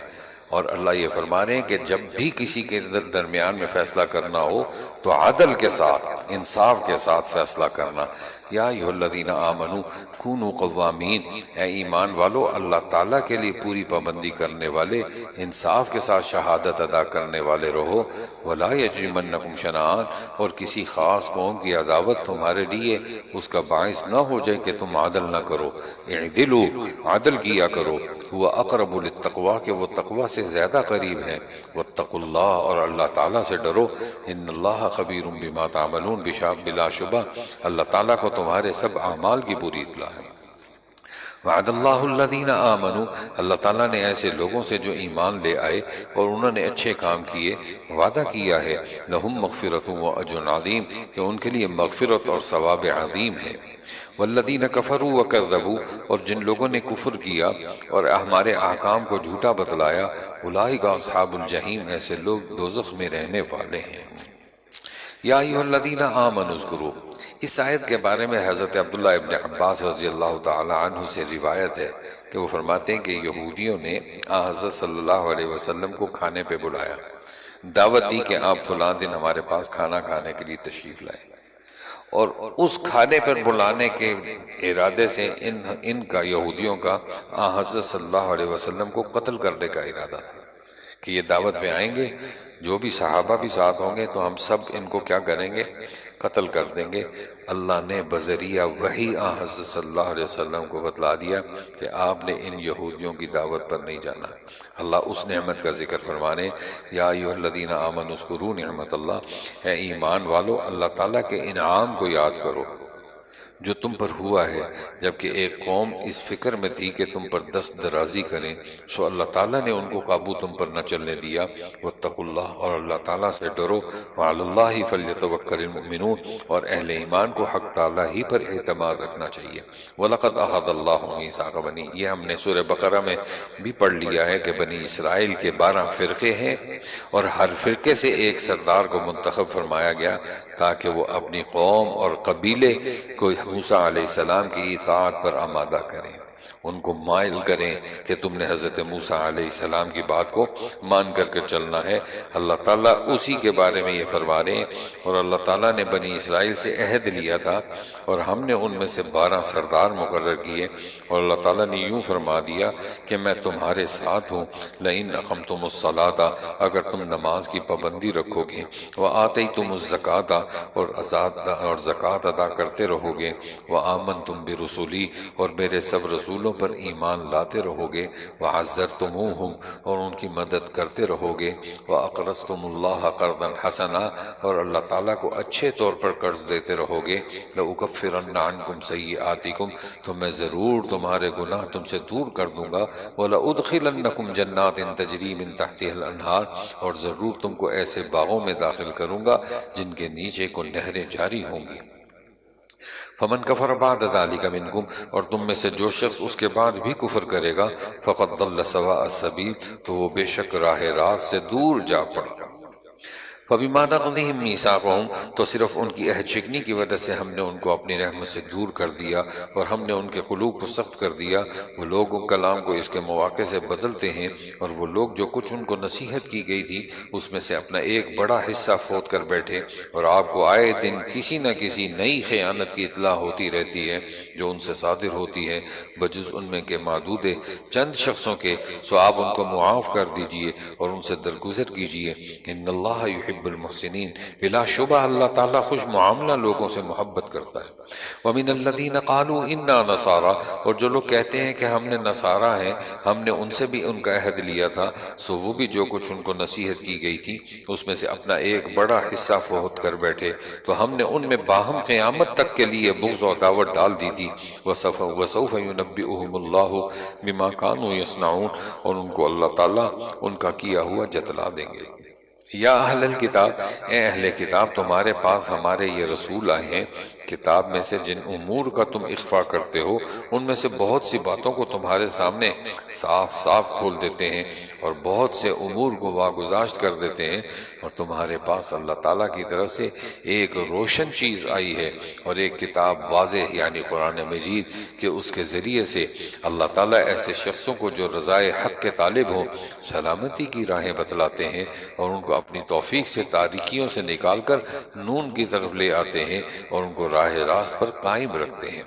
[SPEAKER 1] اور اللہ یہ فرما رہے ہیں کہ جب بھی کسی کے درمیان میں فیصلہ کرنا ہو تو عدل کے ساتھ، انصاف کے ساتھ فیصلہ کرنا۔ یا ایھا الذین آمنوا کونوا قوامین، اے ایمان والو اللہ تعالیٰ کے لیے پوری پابندی کرنے والے، انصاف کے ساتھ شہادت ادا کرنے والے رہو۔ ولا یجرمنکم شنآن، اور کسی خاص قوم کی عداوت تمہارے لیے اس کا باعث نہ ہو جائے کہ تم عدل نہ کرو۔ اعدلوا، عدل کیا کرو، ہوا اقرب للتقوی، کہ وہ تقوی سے زیادہ قریب ہے۔ واتقوا اللہ، اور اللہ تعالیٰ سے ڈرو، ان اللہ خبیر بما تعملون، بلا شبہ اللہ تعالیٰ کو تمہارے سب اعمال کی پوری اطلاع ہے۔ وعد اللہ الذین آمنوا، اللہ تعالیٰ نے ایسے لوگوں سے جو ایمان لے آئے اور انہوں نے اچھے کام کیے وعدہ کیا ہے، لہم مغفرۃ و اجر عظیم، کہ ان کے لیے مغفرت اور ثواب عظیم ہے۔ والذین کفروا وکذبوا، اور جن لوگوں نے کفر کیا اور ہمارے احکام کو جھوٹا بتلایا، اولئک اصحاب الجحیم، ایسے لوگ دوزخ میں رہنے والے ہیں۔ یا ایھا الذین آمنوا اذکروا، اس آیت کے بارے میں حضرت عبداللہ ابن عباس رضی اللہ تعالی عنہ سے روایت ہے کہ وہ فرماتے ہیں کہ یہودیوں نے حضرت صلی اللہ علیہ وسلم کو کھانے پہ بلایا، دعوت دی کہ آپ فلاں دن ہمارے پاس کھانا کھانے کے لیے تشریف لائیں، اور اس کھانے پر بلانے کے ارادے سے ان کا، یہودیوں کا، حضرت صلی اللہ علیہ وسلم کو قتل کرنے کا ارادہ تھا کہ یہ دعوت میں آئیں گے، جو بھی صحابہ بھی ساتھ ہوں گے تو ہم سب ان کو کیا کریں گے؟ قتل کر دیں گے۔ اللہ نے بذریعہ وحی حضرت صلی اللہ علیہ وسلم کو بتلا دیا کہ آپ نے ان یہودیوں کی دعوت پر نہیں جانا۔ اللہ اس نعمت کا ذکر فرمانے، یا ایھا الذین آمنوا اذکروا نعمت اللہ، اے ایمان والو اللہ تعالیٰ کے انعام کو یاد کرو۔ جو تم پر ہوا ہے، جبکہ ایک قوم اس فکر میں تھی کہ تم پر دست درازی کریں، سو اللہ تعالیٰ نے ان کو قابو تم پر نہ چلنے دیا۔ واتقوا اللہ، اور اللہ تعالیٰ سے ڈرو، وعلی اللہ فلیتوکل المؤمنون، اور اہل ایمان کو حق تعالیٰ ہی پر اعتماد رکھنا چاہیے۔ وَلَقَدْ أَخَذَ اللَّهُ مِيثَاقَ بَنِي، یہ ہم نے سورہ بقرہ میں بھی پڑھ لیا ہے کہ بنی اسرائیل کے 12 فرقے ہیں، اور ہر فرقے سے ایک سردار کو منتخب فرمایا گیا تاکہ وہ اپنی قوم اور قبیلے کو موسیٰ علیہ السلام کی اطاعت پر آمادہ کریں، ان کو مائل کریں کہ تم نے حضرت موسیٰ علیہ السلام کی بات کو مان کر کے چلنا ہے۔ اللہ تعالیٰ اسی کے بارے میں یہ فرما رہے ہیں، اور اللہ تعالیٰ نے بنی اسرائیل سے عہد لیا تھا اور ہم نے ان میں سے 12 سردار مقرر کیے، اور اللہ تعالیٰ نے یوں فرما دیا کہ میں تمہارے ساتھ ہوں۔ لئن اقمتم الصلاۃ، اگر تم نماز کی پابندی رکھو گے، وآتیتم الزکاۃ، اور زکوٰۃ ادا کرتے رہو گے، وآمنتم برسلی، اور میرے سب رسولوں پر ایمان لاتے رہو گے، وعزرتموہم، اور ان کی مدد کرتے رہو گے، وأقرضتم اللہ قرضا حسنا، اور اللہ تعالیٰ کو اچھے طور پر قرض دیتے رہو گے، لأکفرن عنکم سیئاتکم، تو میں ضرور تمہارے گناہ تم سے دور کر دوں گا، وَلَأُدْخِلَنَّكُمْ جَنَّاتٍ تَجْرِي مِن تَحْتِهَا الْأَنْهَارُ، اور ضرور تم کو ایسے باغوں میں داخل کروں گا جن کے نیچے کو نہریں جاری ہوں گی۔ فمن کفر بعد ذلک منکم، اور تم میں سے جو شخص اس کے بعد بھی کفر کرے گا، فقد ضل سواء السبیل، تو وہ بے شک راہ راست سے دور جا پڑا۔ فَبِمَا نَقْضِهِمْ مِيثَاقَهُمْ، تو صرف ان کی عہد شکنی کی وجہ سے ہم نے ان کو اپنی رحمت سے دور کر دیا، اور ہم نے ان کے قلوب کو سخت کر دیا۔ وہ لوگ کلام کو اس کے مواقع سے بدلتے ہیں، اور وہ لوگ جو کچھ ان کو نصیحت کی گئی تھی اس میں سے اپنا ایک بڑا حصہ فوت کر بیٹھے، اور آپ کو آئے دن کسی نہ کسی نئی خیانت کی اطلاع ہوتی رہتی ہے جو ان سے صادر ہوتی ہے، بجز ان میں کے معدود چند شخصوں کے، سو آپ ان کو معاف کر دیجئے اور ان سے درگزر کیجئے۔ ان اللہ یحب المحسنین، بلا شبہ اللہ تعالیٰ خوش معاملہ لوگوں سے محبت کرتا ہے۔ وَمِنَ الَّذِينَ قَالُوا إِنَّا نَصَارَى، اور جو لوگ کہتے ہیں کہ ہم نے نصارہ ہیں، ہم نے ان سے بھی ان کا عہد لیا تھا، سو وہ بھی جو کچھ ان کو نصیحت کی گئی تھی اس میں سے اپنا ایک بڑا حصہ فوت کر بیٹھے، تو ہم نے ان میں باہم قیامت تک کے لیے بغض و عداوت ڈال دی تھی۔ وَسَوْفَ يُنَبِّئُهُمُ اللَّهُ بِمَا كَانُوا يَصْنَعُونَ، اور ان کو اللہ تعالیٰ ان کا کیا ہوا جتلا دیں گے۔ یا اہل الکتاب، اے اہل کتاب، تمہارے پاس ہمارے یہ رسول آئے ہیں، کتاب میں سے جن امور کا تم اخفا کرتے ہو ان میں سے بہت سی باتوں کو تمہارے سامنے صاف صاف کھول دیتے ہیں، اور بہت سے امور کو واگزاشت کر دیتے ہیں، اور تمہارے پاس اللہ تعالیٰ کی طرف سے ایک روشن چیز آئی ہے اور ایک کتاب واضح یعنی قرآن مجید، کہ اس کے ذریعے سے اللہ تعالیٰ ایسے شخصوں کو جو رضائے حق کے طالب ہوں سلامتی کی راہیں بتلاتے ہیں، اور ان کو اپنی توفیق سے تاریکیوں سے نکال کر نون کی طرف لے آتے ہیں، اور ان کو راہ راست پر قائم رکھتے ہیں۔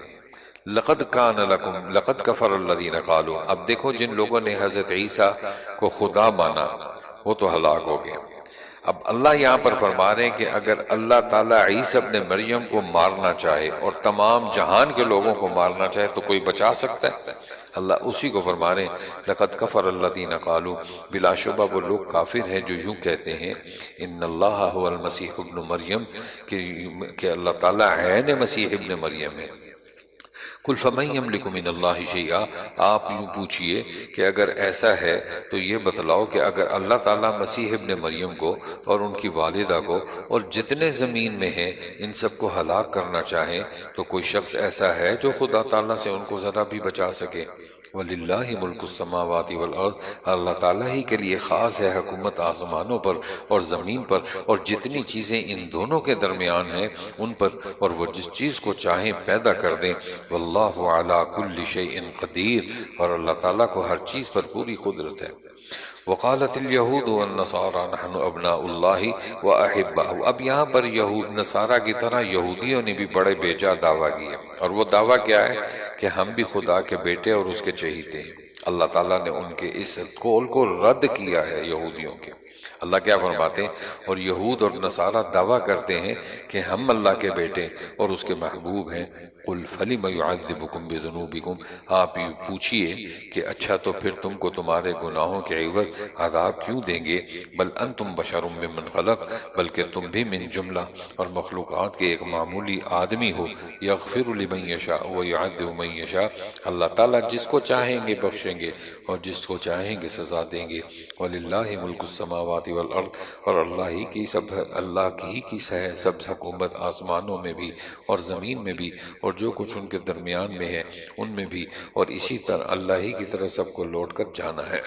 [SPEAKER 1] لقد کفر الذین قالوا، اب دیکھو جن لوگوں نے حضرت عیسیٰ کو خدا مانا وہ تو ہلاک ہو گئے۔ اب اللہ یہاں پر فرما رہے ہیں کہ اگر اللہ تعالیٰ عیسیٰ ابن مریم کو مارنا چاہے اور تمام جہان کے لوگوں کو مارنا چاہے تو کوئی بچا سکتا ہے؟ اللہ اسی کو فرما رہے ہیں، لقد کفر الذین قالوا، بلا شبہ وہ لوگ کافر ہیں جو یوں کہتے ہیں، ان اللہ هو المسیح ابن مریم، کہ اللہ تعالیٰ عین مسیح ابن مریم ہے۔ قل فمن یملک من اللہ شیئا، آپ یوں پوچھئے کہ اگر ایسا ہے تو یہ بتلاؤ کہ اگر اللہ تعالیٰ مسیح ابن مریم کو اور ان کی والدہ کو اور جتنے زمین میں ہیں ان سب کو ہلاک کرنا چاہیں تو کوئی شخص ایسا ہے جو خدا تعالیٰ سے ان کو ذرا بھی بچا سکے؟ وَلِلَّهِ مُلْكُ السَّمَاوَاتِ وَالْأَرْضِ، اللہ تعالیٰ ہی کے لیے خاص ہے حکومت آسمانوں پر اور زمین پر اور جتنی چیزیں ان دونوں کے درمیان ہیں ان پر، اور وہ جس چیز کو چاہیں پیدا کر دیں۔ وَاللَّهُ عَلَى كُلِّ شَيْءٍ قَدِيرٌ، اور اللہ تعالیٰ کو ہر چیز پر پوری قدرت ہے۔ وقالت اليہود والنصارى نحن ابناء اللہ واحباؤہ، اب یہاں پر یہود نصارہ کی طرح یہودیوں نے بھی بڑے بیجا دعویٰ کیا، اور وہ دعویٰ کیا ہے کہ ہم بھی خدا کے بیٹے اور اس کے چہیتے ہیں۔ اللہ تعالیٰ نے ان کے اس قول کو رد کیا ہے یہودیوں کے۔ اللہ کیا فرماتے ہیں، اور یہود اور نصارہ دعویٰ کرتے ہیں کہ ہم اللہ کے بیٹے اور اس کے محبوب ہیں، قل فلم یعذبکم بذنوبکم، آپ یہ پوچھئے کہ اچھا تو پھر تم کو تمہارے گناہوں کے عوض عذاب کیوں دیں گے؟ بل انتم بشر ممن خلق، بلکہ تم بھی من جملہ اور مخلوقات کے ایک معمولی آدمی ہو، یغفر لمن یشاء ویعذب من یشاء، اللہ تعالیٰ جس کو چاہیں گے بخشیں گے اور جس کو چاہیں گے سزا دیں گے۔ وَلِلَّهِ مُلْكُ السَّمَاوَاتِ وَالْأَرْضِ، اور اللہ کی سب حکومت آسمانوں میں بھی اور زمین میں بھی اور جو کچھ ان کے درمیان میں ہے ان میں بھی، اور اسی طرح اللہ ہی کی طرح سب کو لوٹ کر جانا ہے۔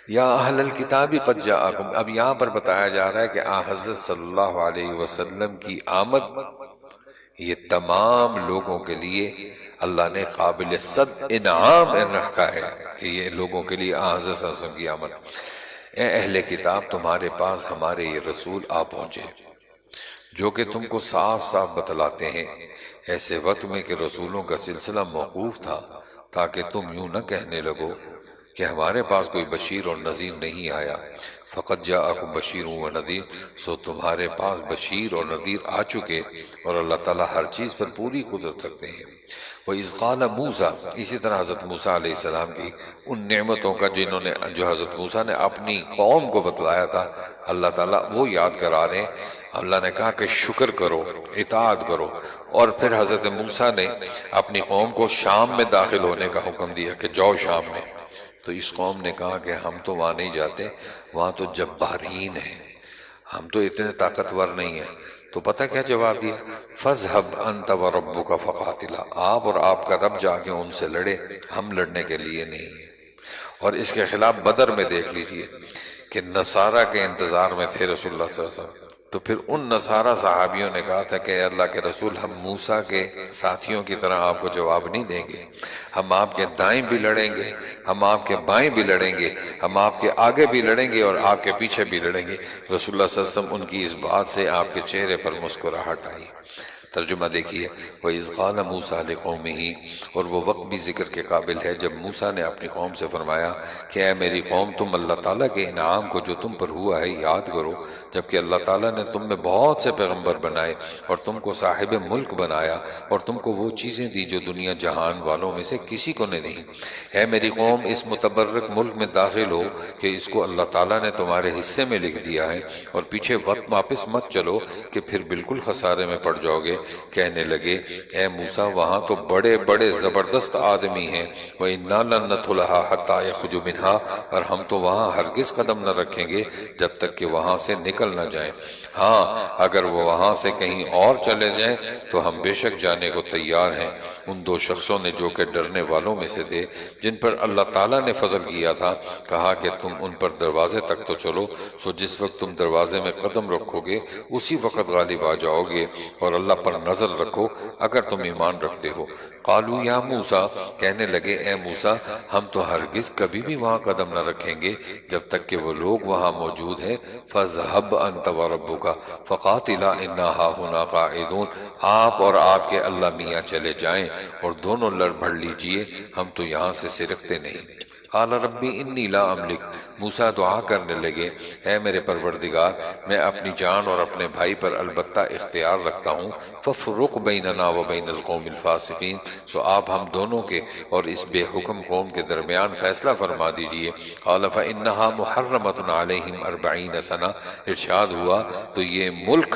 [SPEAKER 1] یا اہل الکتاب قد جاءکم، اب یہاں پر بتایا جا رہا ہے کہ حضرت صلی اللہ علیہ وسلم کی آمد یہ تمام لوگوں کے لیے اللہ نے قابل صد انعام رکھا ہے کہ یہ لوگوں کے لیے حضرت صلی اللہ علیہ وسلم کی آمد۔ اے اہل کتاب، تمہارے پاس ہمارے یہ رسول آ پہنچے جو کہ تم کو صاف صاف بتلاتے ہیں، ایسے وقت میں کہ رسولوں کا سلسلہ موقوف تھا، تاکہ تم یوں نہ کہنے لگو کہ ہمارے پاس کوئی بشیر اور نذیر نہیں آیا۔ فقط جاءکم بشیر و نذیر، سو تمہارے پاس بشیر اور نذیر آ چکے، اور اللہ تعالیٰ ہر چیز پر پوری قدرت رکھتے ہیں۔ وَإِذْ قَالَ مُوسیٰ، اسی طرح حضرت موسیٰ علیہ السلام کی ان نعمتوں کا جو حضرت موسیٰ نے اپنی قوم کو بتلایا تھا، اللہ تعالیٰ وہ یاد کرا رہے ہیں۔ اللہ نے کہا کہ شکر کرو، اطاعت کرو، اور پھر حضرت موسیٰ نے اپنی قوم کو شام میں داخل ہونے کا حکم دیا کہ جاؤ شام میں، تو اس قوم نے کہا کہ ہم تو وہاں نہیں جاتے، وہاں تو جبارین ہیں، ہم تو اتنے طاقتور نہیں ہیں۔ تو پتہ کیا جواب دیا؟ فَاذْهَبْ أَنْتَ وَرَبُّكَ فَقَاتِلَا، آپ اور آپ کا رب جا کے ان سے لڑے، ہم لڑنے کے لیے نہیں ہیں۔ اور اس کے خلاف بدر میں دیکھ لیجئے کہ نصارہ کے انتظار میں تھے رسول اللہ صلی اللہ علیہ وسلم، تو پھر ان نصارہ صحابیوں نے کہا تھا کہ اے اللہ کے رسول، ہم موسیٰ کے ساتھیوں کی طرح آپ کو جواب نہیں دیں گے، ہم آپ کے دائیں بھی لڑیں گے، ہم آپ کے بائیں بھی لڑیں گے، ہم آپ کے آگے بھی لڑیں گے اور آپ کے پیچھے بھی لڑیں گے۔ رسول اللہ صلی اللہ علیہ وسلم ان کی اس بات سے آپ کے چہرے پر مسکراہٹ آئی۔ ترجمہ دیکھیے، وَإِذْ قَالَ مُوسَىٰ لِقَوْمِهِ، اور وہ وقت بھی ذکر کے قابل ہے جب موسیٰ نے اپنی قوم سے فرمایا کہ اے میری قوم، تم اللہ تعالیٰ کے انعام کو جو تم پر ہوا ہے یاد کرو، جبکہ اللہ تعالیٰ نے تم میں بہت سے پیغمبر بنائے اور تم کو صاحب ملک بنایا اور تم کو وہ چیزیں دی جو دنیا جہان والوں میں سے کسی کو نہیں دی۔ اے میری قوم، اس متبرک ملک میں داخل ہو کہ اس کو اللہ تعالیٰ نے تمہارے حصے میں لکھ دیا ہے، اور پیچھے وقت واپس مت چلو کہ پھر بالکل خسارے میں پڑ جاؤ گے۔ کہنے لگے اے موسیٰ، وہاں تو بڑے بڑے زبردست آدمی ہیں، وَإِنَّا لَن نَدْخُلَهَا حَتَّىٰ يَخْرُجُوا مِنْهَا، اور ہم تو وہاں ہرگز قدم نہ رکھیں گے جب تک کہ وہاں سے نکل نہ جائیں۔ ہاں، اگر وہ وہاں سے کہیں اور چلے جائیں تو ہم بے شک جانے کو تیار ہیں۔ ان دو شخصوں نے جو کہ ڈرنے والوں میں سے تھے، جن پر اللہ تعالیٰ نے فضل کیا تھا، کہا کہ تم ان پر دروازے تک تو چلو، سو جس وقت تم دروازے میں قدم رکھو گے اسی وقت غالب آ جاؤ گے، اور اللہ پر نظر رکھو اگر تم ایمان رکھتے ہو۔ قالوا یا موسیٰ، کہنے لگے اے موسیٰ، ہم تو ہرگز کبھی بھی وہاں قدم نہ رکھیں گے جب تک کہ وہ لوگ وہاں موجود ہیں۔ فَاذْهَبْ أَنْتَ وَرَبُّكَ فَقَاتِلَا إِنَّا هَاهُنَا قَاعِدُونَ، آپ اور آپ کے اللہ میاں چلے جائیں اور دونوں لڑ بھڑ لیجئے، ہم تو یہاں سے سرکتے نہیں۔ قال ربی انی لا املک، موسیٰ دعا کرنے لگے اے میرے پروردگار، میں اپنی جان اور اپنے بھائی پر البتہ اختیار رکھتا ہوں، ففرق بیننا و بین القوم الفاسقین، سو آپ ہم دونوں کے اور اس بے حکم قوم کے درمیان فیصلہ فرما دیجئے۔ قال فإنها محرمۃ علیہم 40 سنہ، ارشاد ہوا تو یہ ملک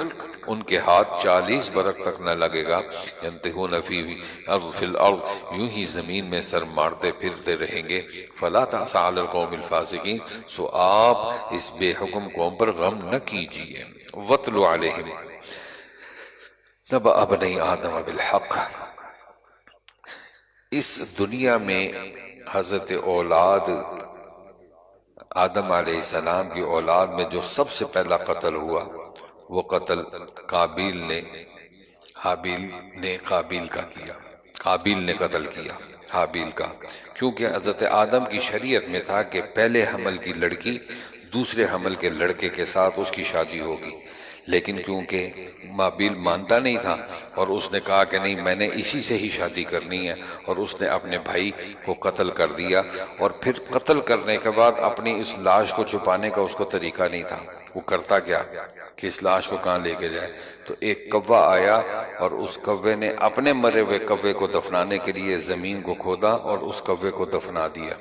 [SPEAKER 1] ان کے ہاتھ 40 برس تک نہ لگے گا، ینتہون فی الارض، یوں ہی زمین میں سر مارتے پھرتے رہیں گے۔ فلا تأس علی القوم الفاسقین، سو آپ اس بے حکم قوم پر غم نہ کیجئے۔ وَاتْلُ عَلَيْهِمْ نَبَأَ بَنِی آدَمَ بِالْحَقِّ، اس دنیا میں حضرت اولاد آدم علیہ السلام کی اولاد میں جو سب سے پہلا قتل ہوا وہ قتل قابیل نے حابیل نے قابیل کا کیا، قابیل نے قتل کیا حابیل کا، کیونکہ حضرت آدم کی شریعت میں تھا کہ پہلے حمل کی لڑکی دوسرے حمل کے لڑکے کے ساتھ اس کی شادی ہوگی، لیکن کیونکہ حابیل مانتا نہیں تھا اور اس نے کہا کہ نہیں، میں نے اسی سے ہی شادی کرنی ہے، اور اس نے اپنے بھائی کو قتل کر دیا، اور پھر قتل کرنے کے بعد اپنی اس لاش کو چھپانے کا اس کو طریقہ نہیں تھا، وہ کرتا کیا کہ اس لاش کو کہاں لے کے جائے؟ تو ایک کوا آیا اور اس کوے نے اپنے مرے ہوئے کوے کو دفنانے کے لیے زمین کو کھودا اور اس کوے کو دفنا دیا۔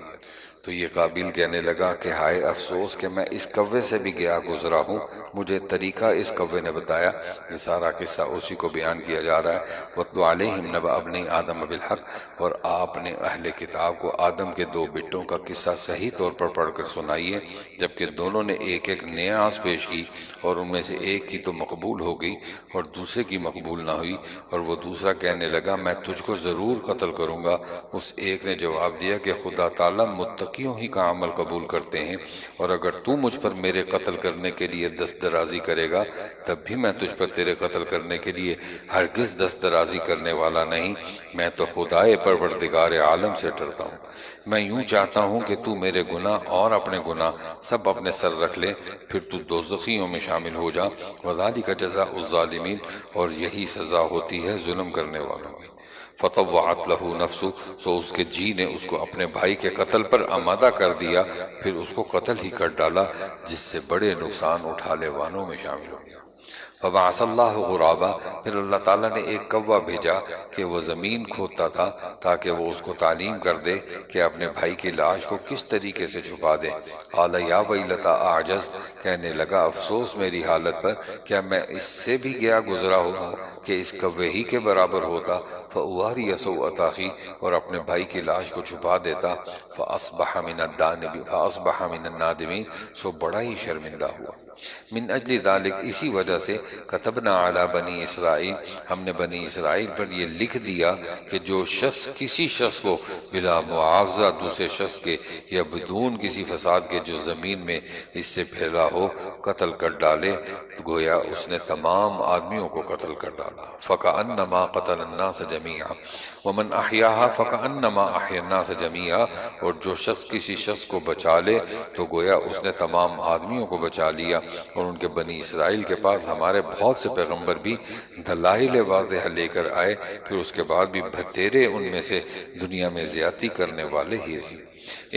[SPEAKER 1] تو یہ قابیل کہنے لگا کہ ہائے افسوس کہ میں اس کوے سے بھی گیا گزرا ہوں، مجھے طریقہ اس کوے نے بتایا۔ یہ سارا قصہ اسی کو بیان کیا جا رہا ہے۔ وَاتْلُ عَلَيْهِمْ نَبَأَ ابْنَيْ آدَمَ بِالْحَقِّ، اور آپ نے اہل کتاب کو آدم کے دو بیٹوں کا قصہ صحیح طور پر پڑھ کر سنائیے، جبکہ دونوں نے ایک ایک نیاز پیش کی، اور ان میں سے ایک کی تو مقبول ہو گئی اور دوسرے کی مقبول نہ ہوئی، اور وہ دوسرا کہنے لگا میں تجھ کو ضرور قتل کروں گا۔ اس ایک نے جواب دیا کہ خدا تعالیٰ متقیوں ہی کا عمل قبول کرتے ہیں، اور اگر تو مجھ پر میرے قتل کرنے کے لیے دست درازی کرے گا تب بھی میں تجھ پر تیرے قتل کرنے کے لیے ہرگز دست درازی کرنے والا نہیں، میں تو خدائے پروردگار عالم سے ڈرتا ہوں۔ میں یوں چاہتا ہوں کہ تو میرے گناہ اور اپنے گناہ سب اپنے سر رکھ لے، پھر تو دوزخیوں میں شامل ہو جا۔ وَذَلِكَ جَزَاءُ الظَّالِمِينَ، اور یہی سزا ہوتی ہے ظلم کرنے والوں کی۔ فَطَوَّعَتْ لَهُ نَفْسُهُ، سو اس کے جی نے اس کو اپنے بھائی کے قتل پر آمادہ کر دیا، پھر اس کو قتل ہی کر ڈالا، جس سے بڑے نقصان اٹھانے والوں میں شامل ہو گیا۔ فَبَعَثَ اللَّهُ غُرَابًا، پھر اللہ تعالیٰ نے ایک کوا بھیجا کہ وہ زمین کھودتا تھا تاکہ وہ اس کو تعلیم کر دے کہ اپنے بھائی کی لاش کو کس طریقے سے چھپا دے۔ قَالَ يَا وَيْلَتَا أَعْجَزْتُ، کہنے لگا افسوس میری حالت پر، کیا میں اس سے بھی گیا گزرا ہوں کہ اس کوے ہی کے برابر ہوتا۔ فَأُوَارِيَ سَوْءَةَ أَخِي، اور اپنے بھائی کی لاش کو چھپا دیتا۔ فَأَصْبَحَ مِنَ النَّادِمِينَ، سو بڑا ہی شرمندہ ہوا۔ من اجل ذالک، اسی وجہ سے کتبنا علی بنی اسرائیل، ہم نے بنی اسرائیل پر یہ لکھ دیا کہ جو شخص کسی شخص کو بلا معاوضہ دوسرے شخص کے یا بدون کسی فساد کے جو زمین میں اس سے پھیلا ہو قتل کر ڈالے، گویا اس نے تمام آدمیوں کو قتل کر ڈالا۔ فَكَأَنَّمَا قَتَلَ النَّاسَ جَمِيعًا وَمَنْ أَحْيَاهَا فَكَأَنَّمَا أَحْيَا النَّاسَ جَمِيعًا، اور جو شخص کسی شخص کو بچا لے تو گویا اس نے تمام آدمیوں کو بچا لیا۔ اور ان کے بنی اسرائیل کے پاس ہمارے بہت سے پیغمبر بھی دلائل واضح لے کر آئے، پھر اس کے بعد بھی بتیرے ان میں سے دنیا میں زیادتی کرنے والے ہی رہے۔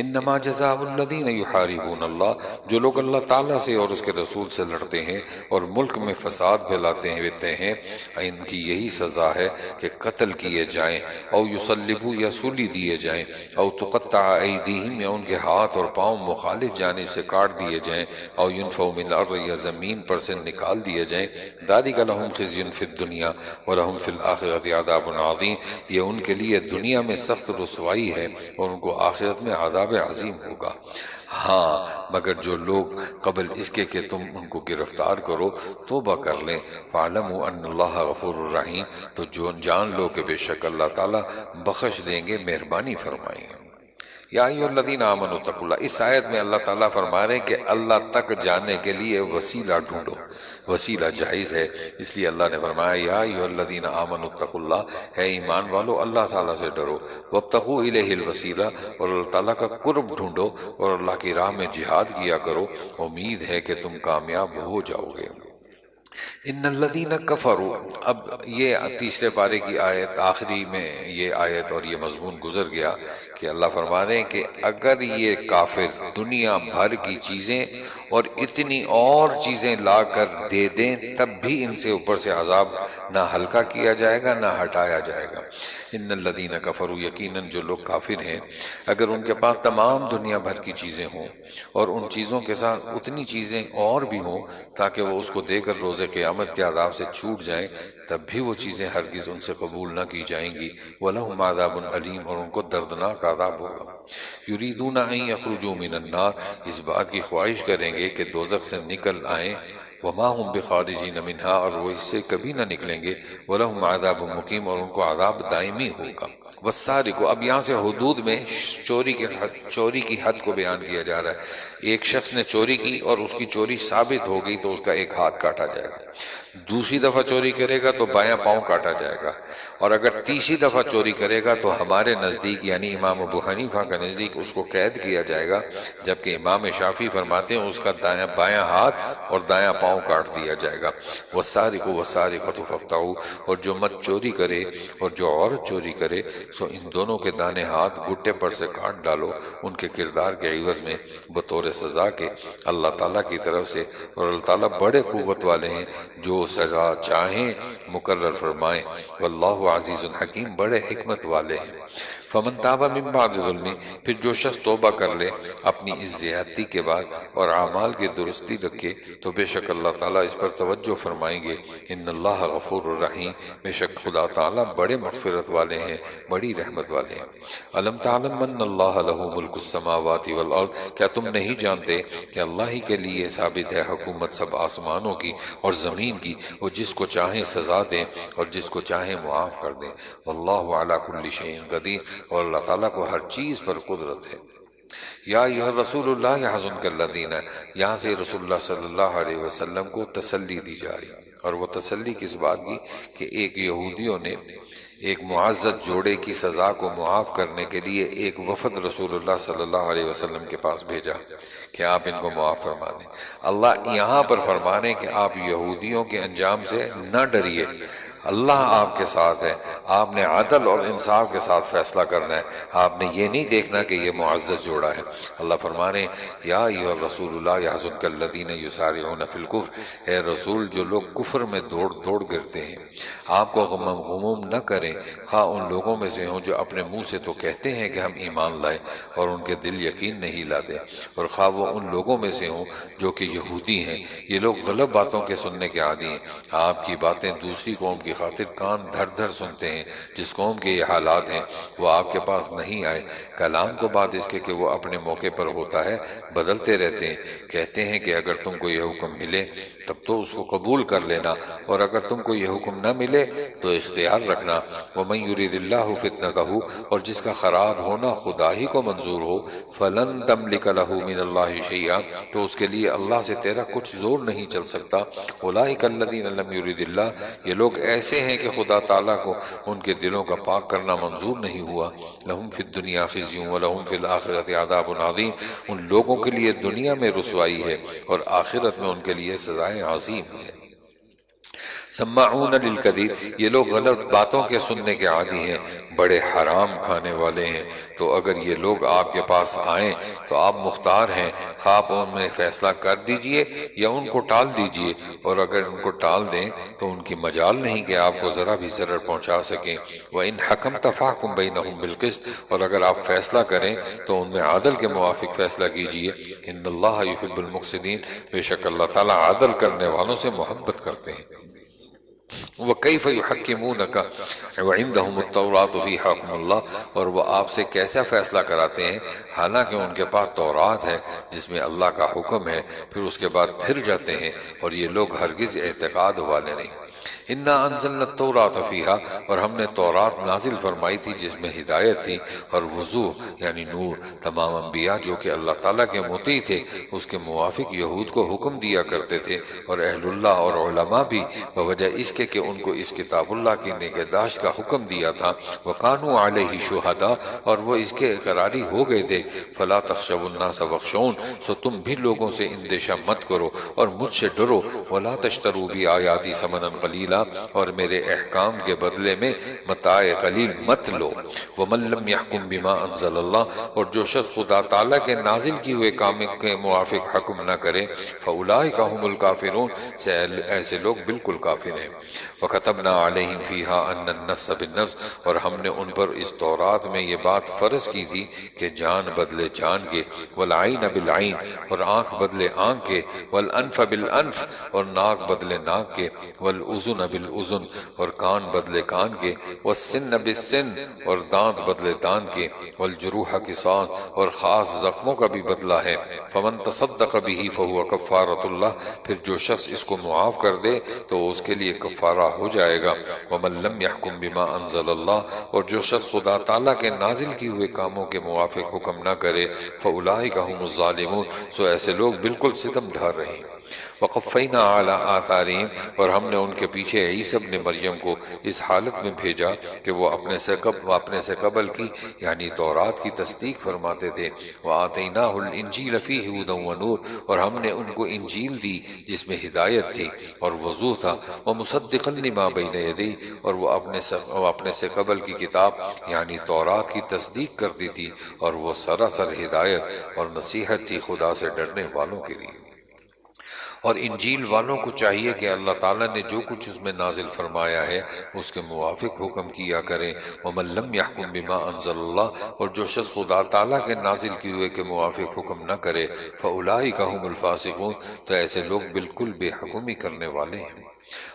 [SPEAKER 1] انما جزاء الذین یحاربون اللہ، جو لوگ اللہ تعالیٰ سے اور اس کے رسول سے لڑتے ہیں اور ملک میں فساد پھیلاتے ہیں، ان کی یہی سزا ہے کہ قتل کیے جائیں، او یصلبوا، یا سولی دیے جائیں، او تقطع ایدیہم، یا ان کے ہاتھ اور پاؤں مخالف جانب سے کاٹ دیے جائیں، او ینفوا من الارض، یا زمین پر سے نکال دیے جائیں۔ ذالک لہم خزی فی الدنیا ولہم فی الآخرۃ عذاب عظیم، یہ ان کے لیے دنیا میں سخت رسوائی ہے اور ان کو آخرت میں عذاب عظیم ہوگا۔ ہاں مگر جو لوگ قبل اس کے کہ تم ان کو گرفتار کرو توبہ کر لیں، فَاعْلَمُوا أَنَّ اللَّهَ غَفُورٌ رَحِيمٌ، تو جو جان لو کہ بے شک اللہ تعالیٰ بخش دیں گے، مہربانی فرمائیں گے۔ یا ایھا الذین آمنوا اتقوا اللہ، اس آیت میں اللہ تعالیٰ فرما رہے ہیں کہ اللہ تک جانے کے لیے وسیلہ ڈھونڈو، وسیلہ جائز ہے، اس لیے اللہ نے فرمایا یا ایھا الذین آمنوا اتقوا اللہ، ہے ایمان والو اللہ تعالیٰ سے ڈرو، وابتغوا الیہ الوسیلہ، اور اللہ تعالیٰ کا قرب ڈھونڈو اور اللہ کی راہ میں جہاد کیا کرو، امید ہے کہ تم کامیاب ہو جاؤ گے۔ ان الذین کفروا، اب یہ تیسرے پارے کی آیت، آخری میں یہ آیت اور یہ مضمون گزر گیا کہ اللہ فرما رہے ہیں کہ اگر یہ کافر دنیا بھر کی چیزیں اور اتنی اور چیزیں لا کر دے دیں تب بھی ان سے اوپر سے عذاب نہ ہلکا کیا جائے گا نہ ہٹایا جائے گا۔ ان الذین کفروا، یقیناً جو لوگ کافر ہیں، اگر ان کے پاس تمام دنیا بھر کی چیزیں ہوں اور ان چیزوں کے ساتھ اتنی چیزیں اور بھی ہوں تاکہ وہ اس کو دے کر روز قیامت کے عذاب سے چھوٹ جائیں، تب بھی وہ چیزیں ہرگز ان سے قبول نہ کی جائیں گی۔ وَلَهُمْ عَذَابٌ عَلِيمٌ، اور ان کو دردناک عذاب ہوگا۔ یریدون ان یخرجوا من النار، اس بات کی خواہش کریں گے کہ دوزخ سے نکل آئیں، وما هم بخارجین منہا، اور وہ اس سے کبھی نہ نکلیں گے۔ وَلَهُمْ عَذَابٌ مُقِيمٌ، اور ان کو عذاب دائمی ہوگا۔ والسارق، اب یہاں سے حدود میں چوری کی حد کو بیان کیا جا رہا ہے۔ ایک شخص نے چوری کی اور اس کی چوری ثابت ہو گئی تو اس کا ایک ہاتھ کاٹا جائے گا، دوسری دفعہ چوری کرے گا تو بایاں پاؤں کاٹا جائے گا، اور اگر تیسری دفعہ چوری کرے گا تو ہمارے نزدیک یعنی امام ابو حنیفہ کا نزدیک اس کو قید کیا جائے گا، جبکہ امام شافعی فرماتے ہیں اس کا بایاں ہاتھ اور دایاں پاؤں کاٹ دیا جائے گا۔ والسارق والسارقۃ فاقطعوا، اور جو مرد چوری کرے اور جو عورت چوری کرے سو ان دونوں کے دانے ہاتھ گھٹے پر سے کاٹ ڈالو ان کے کردار کے عوض میں بطور سزا کے اللہ تعالیٰ کی طرف سے، اور اللہ تعالیٰ بڑے قوت والے ہیں، جو سزا چاہیں مقرر فرمائیں، واللہ عزیز حکیم، بڑے حکمت والے ہیں۔ فمن تاب من بعد ظلمی، پھر جو شخص توبہ کر لے اپنی اس زیادتی کے بعد اور اعمال کی درستی رکھے تو بے شک اللہ تعالیٰ اس پر توجہ فرمائیں گے۔ ان اللہ غفور الرحیم، بے شک خدا تعالیٰ بڑے مغفرت والے ہیں، بڑی رحمت والے ہیں۔ الم تعلم ان اللہ لہ ملک السماوات والارض، کیا تم نہیں جانتے کہ اللہ ہی کے لیے ثابت ہے حکومت سب آسمانوں کی اور زمین کی، وہ جس کو چاہیں سزا دیں اور جس کو چاہیں معاف کر دیں، واللہ علی کل شیء قدیر، اور اللہ تعالیٰ کو ہر چیز پر قدرت ہے۔ یا ایھا الرسول لا یحزنک الذین، یہاں سے رسول اللہ صلی اللہ علیہ وسلم کو تسلی دی جا رہی، اور وہ تسلی کس بات کی کہ ایک یہودیوں نے ایک معزز جوڑے کی سزا کو معاف کرنے کے لیے ایک وفد رسول اللہ صلی اللہ علیہ وسلم کے پاس بھیجا کہ آپ ان کو معاف فرما دیں۔ اللہ یہاں پر فرمانے کہ آپ یہودیوں کے انجام سے نہ ڈریے، اللہ آپ کے ساتھ ہے، آپ نے عدل اور انصاف کے ساتھ فیصلہ کرنا ہے، آپ نے یہ نہیں دیکھنا کہ یہ معزز جوڑا ہے۔ اللہ فرمانے یا ایھا الرسول لا یحزنک الذین یسارعون فی الکفر، اے رسول جو لوگ کفر میں دوڑ گرتے ہیں آپ کو غموم نہ کریں، خواہ ان لوگوں میں سے ہوں جو اپنے منہ سے تو کہتے ہیں کہ ہم ایمان لائے اور ان کے دل یقین نہیں لاتے، اور خواہ وہ ان لوگوں میں سے ہوں جو کہ یہودی ہیں، یہ لوگ غلط باتوں کے سننے کے عادی ہیں، آپ کی باتیں دوسری قوم کی خاطر کان دھر دھر سنتے ہیں، جس قوم کے یہ حالات ہیں وہ آپ کے پاس نہیں آئے، کلام کو بعد اس کے کہ وہ اپنے موقع پر ہوتا ہے بدلتے رہتے ہیں، کہتے ہیں کہ اگر تم کو یہ حکم ملے تب تو اس کو قبول کر لینا، اور اگر تم کو یہ حکم نہ ملے تو اختیار رکھنا۔ وَمَن يُرِدِ اللَّهُ فِتْنَتَهُ، اور جس کا خراب ہونا خدا ہی کو منظور ہو، فَلَن تَمْلِكَ لَهُ مِنَ اللَّهِ شَيْئًا، تو اس کے لیے اللہ سے تیرا کچھ زور نہیں چل سکتا۔ أُولَٰئِكَ الَّذِينَ لَمْ يُرِدِ اللَّهُ، یہ لوگ ایسے ہیں کہ خدا تعالیٰ کو ان کے دلوں کا پاک کرنا منظور نہیں ہوا۔ لَهُمْ فِي الدُّنْيَا خِزْيٌ وَلَهُمْ فِي الْآخِرَةِ عَذَابٌ عَظِيمٌ، ان لوگوں کے لیے دنیا میں رسوائی ہے اور آخرت میں ان کے لیے سزائے عظیم ہے۔ سماعون للکذب، یہ لوگ غلط باتوں کے سننے کے عادی ہیں، بڑے حرام کھانے والے ہیں، تو اگر یہ لوگ آپ کے پاس آئیں تو آپ مختار ہیں، خواب ان میں فیصلہ کر دیجئے یا ان کو ٹال دیجئے، اور اگر ان کو ٹال دیں تو ان کی مجال نہیں کہ آپ کو ذرا بھی ضرر پہنچا سکیں۔ وَإِنْ حَكَمْتَ فَاحْكُمْ بَيْنَهُمْ بِالْقِسْطِ، اور اگر آپ فیصلہ کریں تو ان میں عدل کے موافق فیصلہ کیجئے۔ إِنَّ اللَّهَ يُحِبُّ الْمُقْسِطِينَ، بے شک اللہ تعالیٰ عدل کرنے والوں سے محبت کرتے ہیں۔ وَكَيْفَ يُحَكِّمُونَكَ وَعِندَهُمُ التَّوْرَاةُ فِيهَا حُكْمُ اللَّهِ، اور وہ آپ سے کیسا فیصلہ کراتے ہیں حالانکہ ان کے پاس تورات ہے جس میں اللہ کا حکم ہے، پھر اس کے بعد پھر جاتے ہیں، اور یہ لوگ ہرگز اعتقاد والے نہیں۔ اِنَّا أَنزَلْنَا التَّوْرَاةَ فِيهَا، اور ہم نے تورات نازل فرمائی تھی جس میں ہدایت تھی اور وضوح یعنی نور۔ تمام انبیاء جو کہ اللہ تعالیٰ کے مطیع تھے اس کے موافق یہود کو حکم دیا کرتے تھے، اور اہل اللہ اور علماء بھی، بوجہ اس کے کہ ان کو اس کتاب اللہ کی نگہداشت کا حکم دیا تھا۔ وَقَانُوا عَلَيْهِ شُهَدَاءَ، اور وہ اس کے اقراری ہو گئے تھے۔ فَلَا تَخْشَوُا النَّاسَ وَاخْشَوْنِ، سو تم بھی لوگوں سے اندیشہ مت کرو اور مجھ سے ڈرو۔ وَلَا تَشْتَرُوا بِآيَاتِي ثَمَنًا قَلِيلًا، اور میرے احکام کے بدلے میں متاع قلیل مت لو۔ وَمَن لَّمْ يَحْكُم بِمَا أَنزَلَ اللَّهُ، اور جو شخص خدا تعالیٰ کے نازل کی ہوئے کام کے موافق حکم نہ کرے، فَأُولَٰئِكَ هُمُ الْكَافِرُونَ، ایسے لوگ بالکل کافر ہیں۔ وَكَتَبْنَا عَلَيْهِمْ فِيهَا أَنَّ النَّفْسَ بِالنَّفْسِ، اور ہم نے ان پر اس تورات میں یہ بات فرض کی تھی کہ جان بدلے جان کے، وَالْعَيْنَ بِالْعَيْنِ، اور آنکھ بدلے آنکھ کے، وَالْأَنْفَ بِالْأَنْفِ، اور ناک بدلے ناک کے، وَالْأُذُنَ بِالْأُذُنِ، اور کان بدلے کان کے، وَالسِّنَّ بِالسِّنِّ، اور دانت بدلے دانت کے، وَالْجُرُوحَ قِصَاص، اور خاص زخموں کا بھی بدلہ ہے۔ فَمَن تَصَدَّقَ بِهِ فَهُوَ كَفَّارَةٌ لَهُ، پھر جو شخص اس کو معاف کر دے تو اس کے لیے کفارہ ہو جائے گا۔ وَمَن لَّمْ يَحْكُم بِمَا أَنزَلَ اللَّهُ، اور جو شخص خدا تعالیٰ کے نازل کی ہوئے کاموں کے موافق حکم نہ کرے، فَأُولَٰئِكَ هُمُ الظَّالِمُونَ، سو ایسے لوگ بالکل ستم ڈھا رہے ہیں۔ وقفینا علی آثارہم، اور ہم نے ان کے پیچھے عیسی ابن مریم کو اس حالت میں بھیجا کہ وہ اپنے سے قبل کی یعنی تورات کی تصدیق فرماتے تھے۔ وآتیناہ الانجیل فیہ ھدی ونور، اور ہم نے ان کو انجیل دی جس میں ہدایت تھی اور وضو تھا، ومصدقا لما بین یدیہ، اور وہ اپنے سے قبل کی کتاب یعنی تورات کی تصدیق کرتی تھی، اور وہ سراسر ہدایت اور نصیحت تھی خدا سے ڈرنے والوں کے لیے۔ اور انجیل والوں کو چاہیے کہ اللہ تعالیٰ نے جو کچھ اس میں نازل فرمایا ہے اس کے موافق حکم کیا کریں۔ وَمَن لَّمْ يَحْكُم بِمَا أَنزَلَ اللَّهُ، اور جو شخص خدا تعالیٰ کے نازل کیے ہوئے کے موافق حکم نہ کرے، فَأُولَٰئِكَ هُمُ الْفَاسِقُونَ، تو ایسے لوگ بالکل بے حکمی کرنے والے ہیں۔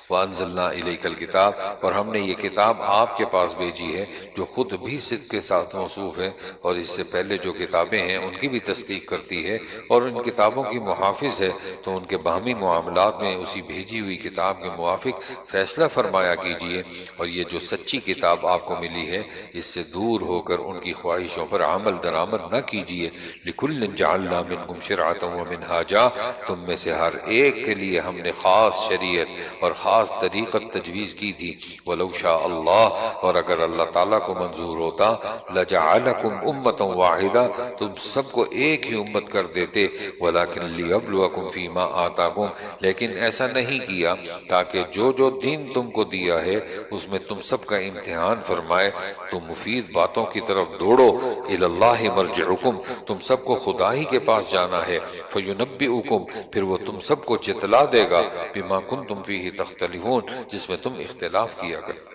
[SPEAKER 1] وَأَنزَلْنَا إِلَيْكَ الْكِتَابَ، اور ہم نے یہ کتاب آپ کے پاس بھیجی ہے جو خود بھی صدق کے ساتھ موصوف ہے، اور اس سے پہلے جو کتابیں ہیں ان کی بھی تصدیق کرتی ہے اور ان کتابوں کی محافظ ہے، تو ان کے باہمی معاملات میں اسی بھیجی ہوئی کتاب کے موافق فیصلہ فرمایا کیجئے، اور یہ جو سچی کتاب آپ کو ملی ہے اس سے دور ہو کر ان کی خواہشوں پر عمل درآمد نہ کیجئے۔ لِكُلٍّ جَعَلْنَا مِنْكُمْ شِرْعَةً وَمِنْهَاجًا، تم میں سے ہر ایک کے لیے ہم نے خاص شریعت اور خاص طریقت تجویز کی تھی۔ وَلَوْ شَاءَ اللَّهُ، اور اگر اللہ تعالیٰ کو منظور ہوتا، لَجَعَلَكُمْ أُمَّةً وَاحِدَةً، تم سب کو ایک ہی امت کر دیتے، وَلَكِنْ لِيَبْلُوَكُمْ فِي مَا آتَاكُمْ، لیکن ایسا نہیں کیا تاکہ جو دین تم کو دیا ہے اس میں تم سب کا امتحان فرمائے۔ تم مفید باتوں کی طرف دوڑو۔ إِلَى اللَّهِ مَرْجِعُكُمْ، تم سب کو خدا ہی کے پاس جانا ہے۔ فَيُنَبِّئُكُمْ، پھر وہ تم سب کو چتلا دے گا، بِمَا كُنْتُمْ فِيهِ تَخْتَلِفُونَ، جس میں تم اختلاف کیا کرتے۔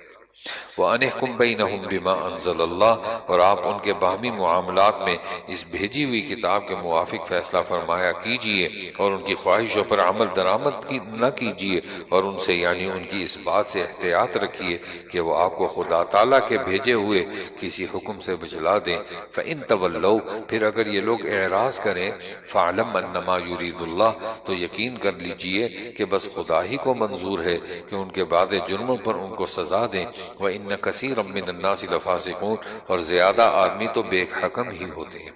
[SPEAKER 1] وَأَنِ احْكُم بَيْنَهُم بِمَا أَنزَلَ اللَّهُ، اور آپ ان کے باہمی معاملات میں اس بھیجی ہوئی کتاب کے موافق فیصلہ فرمایا کیجئے، اور ان کی خواہشوں پر عمل درآمد نہ کیجئے، اور ان سے یعنی ان کی اس بات سے احتیاط رکھیے کہ وہ آپ کو خدا تعالیٰ کے بھیجے ہوئے کسی حکم سے بجلا دیں۔ فَإِن تَوَلَّوْا، پھر اگر یہ لوگ اعراض کریں، فَاعْلَمْ أَنَّمَا يُرِيدُ اللَّهُ، تو یقین کر لیجئے کہ بس خدا ہی کو منظور ہے کہ ان کے بعد جرموں پر ان کو سزا دیں۔ وَإِنَّ كَثِيرًا مِّنَ النَّاسِ لَفَاسِقُونَ، اور زیادہ آدمی تو بے حکم ہی ہوتے ہیں۔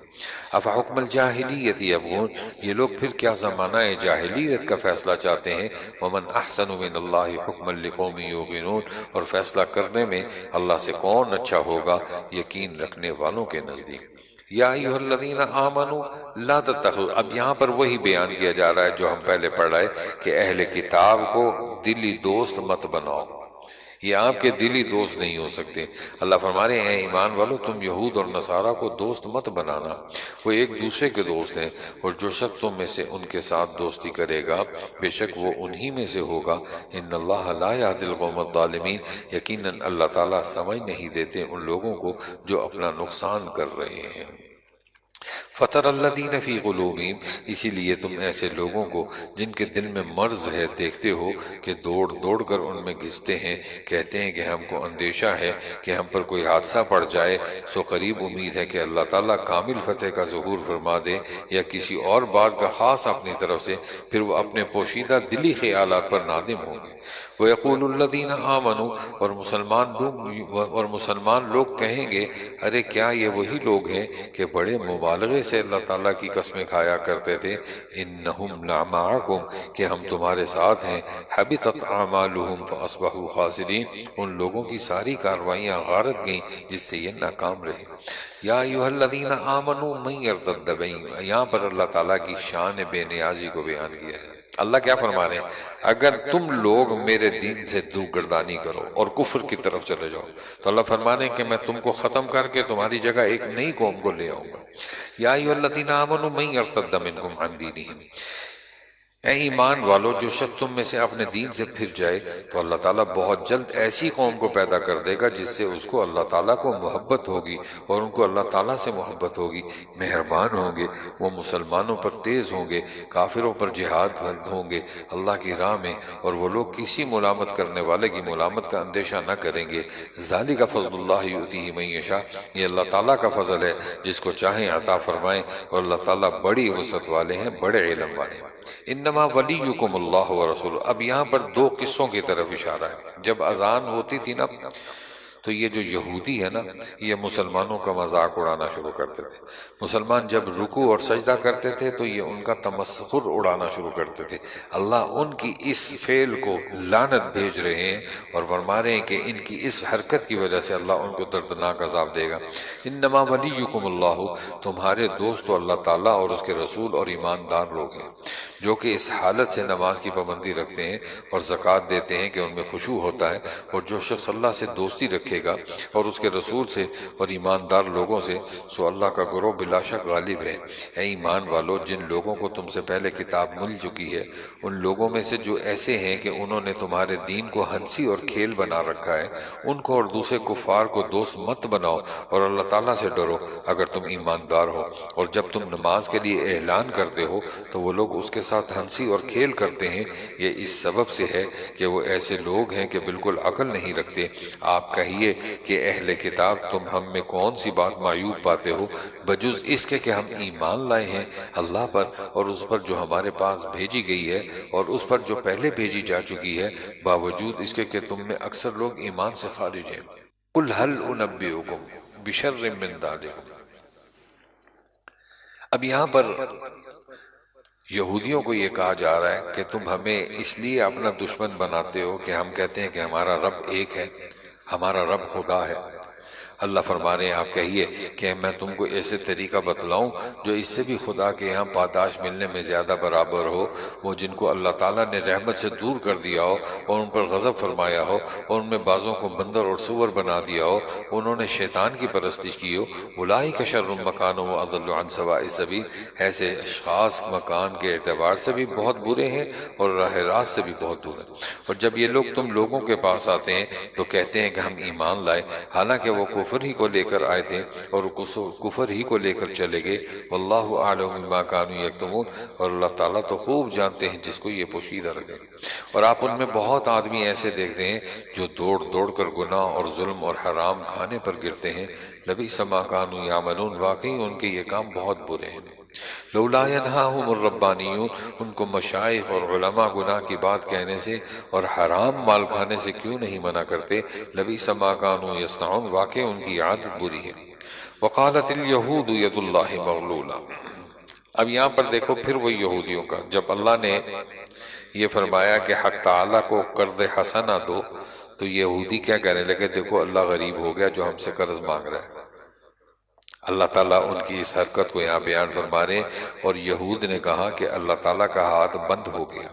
[SPEAKER 1] أَفَحُكْمَ الْجَاهِلِيَّةِ يَبْغُونَ، یہ لوگ پھر کیا زمانہ جاہلیت کا فیصلہ چاہتے ہیں۔ وَمَنْ أَحْسَنُ مِنَ اللَّهِ حُكْمًا لِقَوْمٍ يُوقِنُونَ، اور فیصلہ کرنے میں اللہ سے کون اچھا ہوگا یقین رکھنے والوں کے نزدیک۔ یا ایھا الذین آمنوا لا تتخذوا، اب یہاں پر وہی بیان کیا جا رہا ہے جو ہم پہلے پڑھ رہے کہ اہل کتاب کو دلی دوست مت بناؤ، یہ آپ کے دلی دوست نہیں ہو سکتے۔ اللہ فرما رہے ہیں ایمان والو، تم یہود اور نصارہ کو دوست مت بنانا، وہ ایک دوسرے کے دوست ہیں، اور جو شخص تم میں سے ان کے ساتھ دوستی کرے گا بے شک وہ انہی میں سے ہوگا۔ ان اللہ لا یہدی القوم الظالمین، یقیناً اللہ تعالیٰ سمجھ نہیں دیتے ان لوگوں کو جو اپنا نقصان کر رہے ہیں۔ فَتَرَى الَّذِينَ فِي قُلُوبِهِمْ، اسی لیے تم ایسے لوگوں کو جن کے دل میں مرض ہے دیکھتے ہو کہ دوڑ دوڑ کر ان میں گھستے ہیں، کہتے ہیں کہ ہم کو اندیشہ ہے کہ ہم پر کوئی حادثہ پڑ جائے، سو قریب امید ہے کہ اللہ تعالیٰ کامل فتح کا ظہور فرما دے یا کسی اور بات کا خاص اپنی طرف سے، پھر وہ اپنے پوشیدہ دلی خیالات پر نادم ہوں گے۔ وَيَقُولُ الَّذِينَ آمَنُوا، اور مسلمان لوگ کہیں گے، ارے کیا یہ وہی لوگ ہیں کہ بڑے مبالغے سے اللہ تعالیٰ کی قسمیں کھایا کرتے تھے، اِنَّهُمْ لَمَعَكُمْ، کہ ہم تمہارے ساتھ ہیں، حَبِطَتْ أَعْمَالُهُمْ فَأَصْبَحُوا خَاسِرِينَ، ان لوگوں کی ساری کاروائیاں غارت گئیں جس سے یہ ناکام رہے۔ یا ایھا الذین آمنوا من یرتد منکم، یہاں پر اللہ تعالیٰ کی شان بے نیازی کو بیان کیا ہے۔ اللہ کیا فرما رہے ہیں، اگر تم لوگ میرے دین سے دوگردانی کرو اور کفر کی طرف چلے جاؤ تو اللہ فرما رہے ہیں کہ میں تم کو ختم کر کے تمہاری جگہ ایک نئی قوم کو لے آؤں گا۔ یا ایھا الذین آمنوا من یرتد منکم عن دینہ، اے ایمان والو، جو شخص تم میں سے اپنے دین سے پھر جائے تو اللہ تعالیٰ بہت جلد ایسی قوم کو پیدا کر دے گا جس سے اس کو اللہ تعالیٰ کو محبت ہوگی اور ان کو اللہ تعالیٰ سے محبت ہوگی، مہربان ہوں گے، وہ مسلمانوں پر تیز ہوں گے، کافروں پر جہاد ہوں گے اللہ کی راہ میں، اور وہ لوگ کسی ملامت کرنے والے کی ملامت کا اندیشہ نہ کریں گے۔ ذالک فضل اللہ یؤتیہ من یشاء، یہ اللہ تعالیٰ کا فضل ہے جس کو چاہیں عطا فرمائیں، اور اللہ تعالیٰ بڑی وسعت والے ہیں، بڑے علم والے ہیں۔ انما ولیکم اللہ ورسولہ، اب یہاں پر دو قصوں کی طرف اشارہ ہے۔ جب اذان ہوتی تھی نا تو یہ جو یہودی ہے نا، یہ مسلمانوں کا مذاق اڑانا شروع کرتے تھے۔ مسلمان جب رکوع اور سجدہ کرتے تھے تو یہ ان کا تمسخر اڑانا شروع کرتے تھے۔ اللہ ان کی اس فعل کو لعنت بھیج رہے ہیں اور فرما رہے ہیں کہ ان کی اس حرکت کی وجہ سے اللہ ان کو دردناک عذاب دے گا۔ انما ولیکم اللہ، تمہارے دوست تو اللہ تعالیٰ اور اس کے رسول اور ایماندار لوگ ہیں، جو کہ اس حالت سے نماز کی پابندی رکھتے ہیں اور زکوٰۃ دیتے ہیں کہ ان میں خشوع ہوتا ہے۔ اور جو شخص اللہ سے دوستی رکھے گا اور اس کے رسول سے اور ایماندار لوگوں سے، سو اللہ کا گروہ بلا شک غالب ہے۔ اے ایمان والو، جن لوگوں کو تم سے پہلے کتاب مل چکی ہے، ان لوگوں میں سے جو ایسے ہیں کہ انہوں نے تمہارے دین کو ہنسی اور کھیل بنا رکھا ہے، ان کو اور دوسرے کفار کو دوست مت بناؤ اور اللہ تعالیٰ سے ڈرو اگر تم ایماندار ہو۔ اور جب تم نماز کے لیے اعلان کرتے ہو تو وہ لوگ اس کے ساتھ ہنسی اور کھیل کرتے ہیں، یہ اس سبب سے ہے کہ وہ ایسے لوگ ہیں کہ بالکل عقل نہیں رکھتے۔ آپ کہیے کہ اہل کتاب، تم ہم میں کون سی بات معیوب پاتے ہو بجز اس کے کہ ہم ایمان لائے ہیں اللہ پر اور اس پر جو ہمارے پاس بھیجی گئی ہے اور اس پر جو پہلے بھیجی جا چکی ہے، باوجود اس کے کہ تم میں اکثر لوگ ایمان سے خارج ہیں۔ قل هل انبئکم بشر من ذلک۔ اب یہاں پر یہودیوں کو یہ کہا جا رہا ہے کہ تم ہمیں اس لیے اپنا دشمن بناتے ہو کہ ہم کہتے ہیں کہ ہمارا رب ایک ہے، ہمارا رب خدا ہے۔ اللہ فرما رہے ہیں آپ کہیے کہ میں تم کو ایسے طریقہ بتلاؤں جو اس سے بھی خدا کے یہاں پاداش ملنے میں زیادہ برابر ہو، وہ جن کو اللہ تعالیٰ نے رحمت سے دور کر دیا ہو اور ان پر غضب فرمایا ہو اور ان میں بعضوں کو بندر اور سور بنا دیا ہو، انہوں نے شیطان کی پرستش کی ہو۔ اولئک شر مکان و اضل عن سواء السبیل، ایسے اشخاص مکان کے اعتبار سے بھی بہت برے ہیں اور راہ راست سے بھی بہت دور ہیں۔ اور جب یہ لوگ تم لوگوں کے پاس آتے ہیں تو کہتے ہیں کہ ہم ایمان لائے، حالانکہ وہ کفر ہی کو لے کر آئے تھے اور کفر ہی کو لے کر چلے گئے۔ واللہ اعلم بما كانوا یکتمون، اور اللہ تعالیٰ تو خوب جانتے ہیں جس کو یہ پوشیدہ رکھے۔ اور آپ ان میں بہت آدمی ایسے دیکھتے ہیں جو دوڑ دوڑ کر گناہ اور ظلم اور حرام کھانے پر گرتے ہیں۔ لبئس ما كانوا یعملون، واقعی ان کے یہ کام بہت برے ہیں۔ لولا ینہاہم الربانیون، ان کو مشائخ اور علماء گناہ کی بات کہنے سے اور حرام مال کھانے سے کیوں نہیں منع کرتے؟ لبئس ما كانوا یصنعون، واقعی ان کی عادت بری ہے۔ وقالت الیہود ید اللہ مغلولہ۔ اب یہاں پر دیکھو پھر وہ یہودیوں کا، جب اللہ نے یہ فرمایا کہ حق تعالیٰ کو قرض حسنہ دو تو یہودی کیا کہنے لگے؟ دیکھو اللہ غریب ہو گیا جو ہم سے قرض مانگ رہا ہے۔ اللہ تعالیٰ ان کی اس حرکت کو یہاں بیان فرما رہے ہیں، اور یہود نے کہا کہ اللہ تعالیٰ کا ہاتھ بند ہو گیا،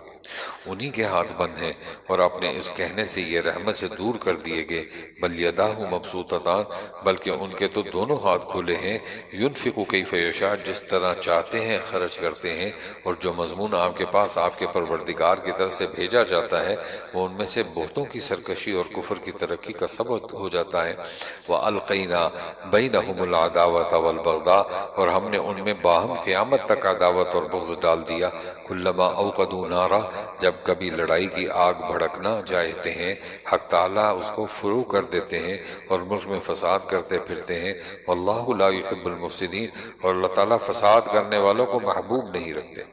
[SPEAKER 1] انہی کے ہاتھ بند ہیں، اور اپنے اس کہنے سے یہ رحمت سے دور کر دیے گئے۔ بل یداہ مبسوطتان، بلکہ ان کے تو دونوں ہاتھ کھلے ہیں۔ ینفق کیف یشاء، جس طرح چاہتے ہیں خرچ کرتے ہیں۔ اور جو مضمون آپ کے پاس آپ کے پروردگار کی طرف سے بھیجا جاتا ہے وہ ان میں سے بہتوں کی سرکشی اور کفر کی ترقی کا سبب ہو جاتا ہے۔ وَأَلْقَيْنَا بَيْنَهُمُ الْعَدَاوَةَ وَالْبَغْضَاءَ، اور ہم نے ان میں باہم قیامت تک عداوت اور بغض ڈال دیا۔ کلما اوقدوا نارا، جب کبھی لڑائی کی آگ بھڑکنا چاہتے ہیں، حق تعالیٰ اس کو فرو کر دیتے ہیں اور ملک میں فساد کرتے پھرتے ہیں۔ واللہ لا يحب المفسدین، اور اللہ تعالیٰ فساد کرنے والوں کو محبوب نہیں رکھتے۔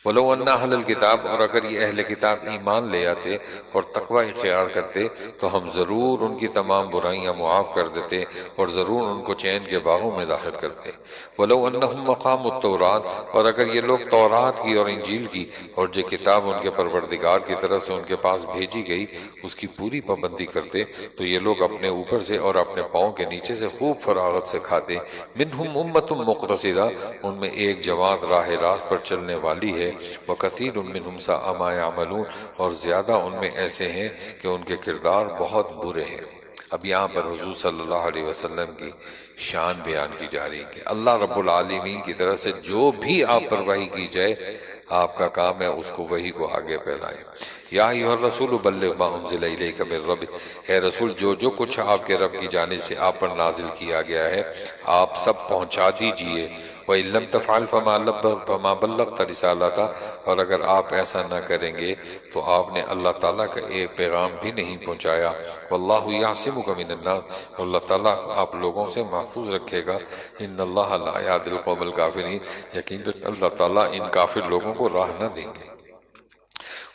[SPEAKER 1] وَلَوْ أَنَّ أَهْلَ الْكِتَابِ، اور اگر یہ اہل کتاب ایمان لے آتے اور تقوی اختیار کرتے تو ہم ضرور ان کی تمام برائیاں معاف کر دیتے اور ضرور ان کو چین کے باغوں میں داخل کرتے۔ وَلَوْ أَنَّهُمْ مَقَامُوا التَّوْرَاةَ، اور اگر یہ لوگ تورات کی اور انجیل کی اور جو کتاب ان کے پروردگار کی طرف سے ان کے پاس بھیجی گئی اس کی پوری پابندی کرتے تو یہ لوگ اپنے اوپر سے اور اپنے پاؤں کے نیچے سے خوب فراغت سے کھاتے۔ منہم امۃ مقتصدہ، ان میں ایک جماعت راہ راست پر چلنے والی ہے۔ وکثیر منہم ساء ما یعملون، اور زیادہ ان میں ایسے ہیں کہ ان کے کردار بہت برے ہیں۔ اب یہاں پر حضور صلی اللہ علیہ وسلم کی شان بیان کی جا رہی ہے کہ اللہ رب العالمین کی طرف سے جو بھی آپ پر وحی کی جائے آپ کا کام ہے اس کو وحی کو آگے پھیلائیں۔ یا ایھا الرسول بلغ ما انزل الیک من ربک، اے رسول جو کچھ آپ کے رب کی جانب سے آپ پر نازل کیا گیا ہے آپ سب پہنچا دیجئے۔ وَإِن لَمْ تَفْعَلْ فَمَا بَلَّغْتَ رِسَالَتَهُ، اور اگر آپ ایسا نہ کریں گے تو آپ نے اللہ تعالیٰ کا ایک پیغام بھی نہیں پہنچایا۔ وَاللَّهُ يَعْصِمُكَ مِنَ النَّاسِ، اور اللہ تعالیٰ آپ لوگوں سے محفوظ رکھے گا۔ إِنَّ اللَّهَ لَا يَهْدِي الْقَوْمَ الْكَافِرِينَ، یقیناً اللہ تعالیٰ ان کافر لوگوں کو راہ نہ دیں گے۔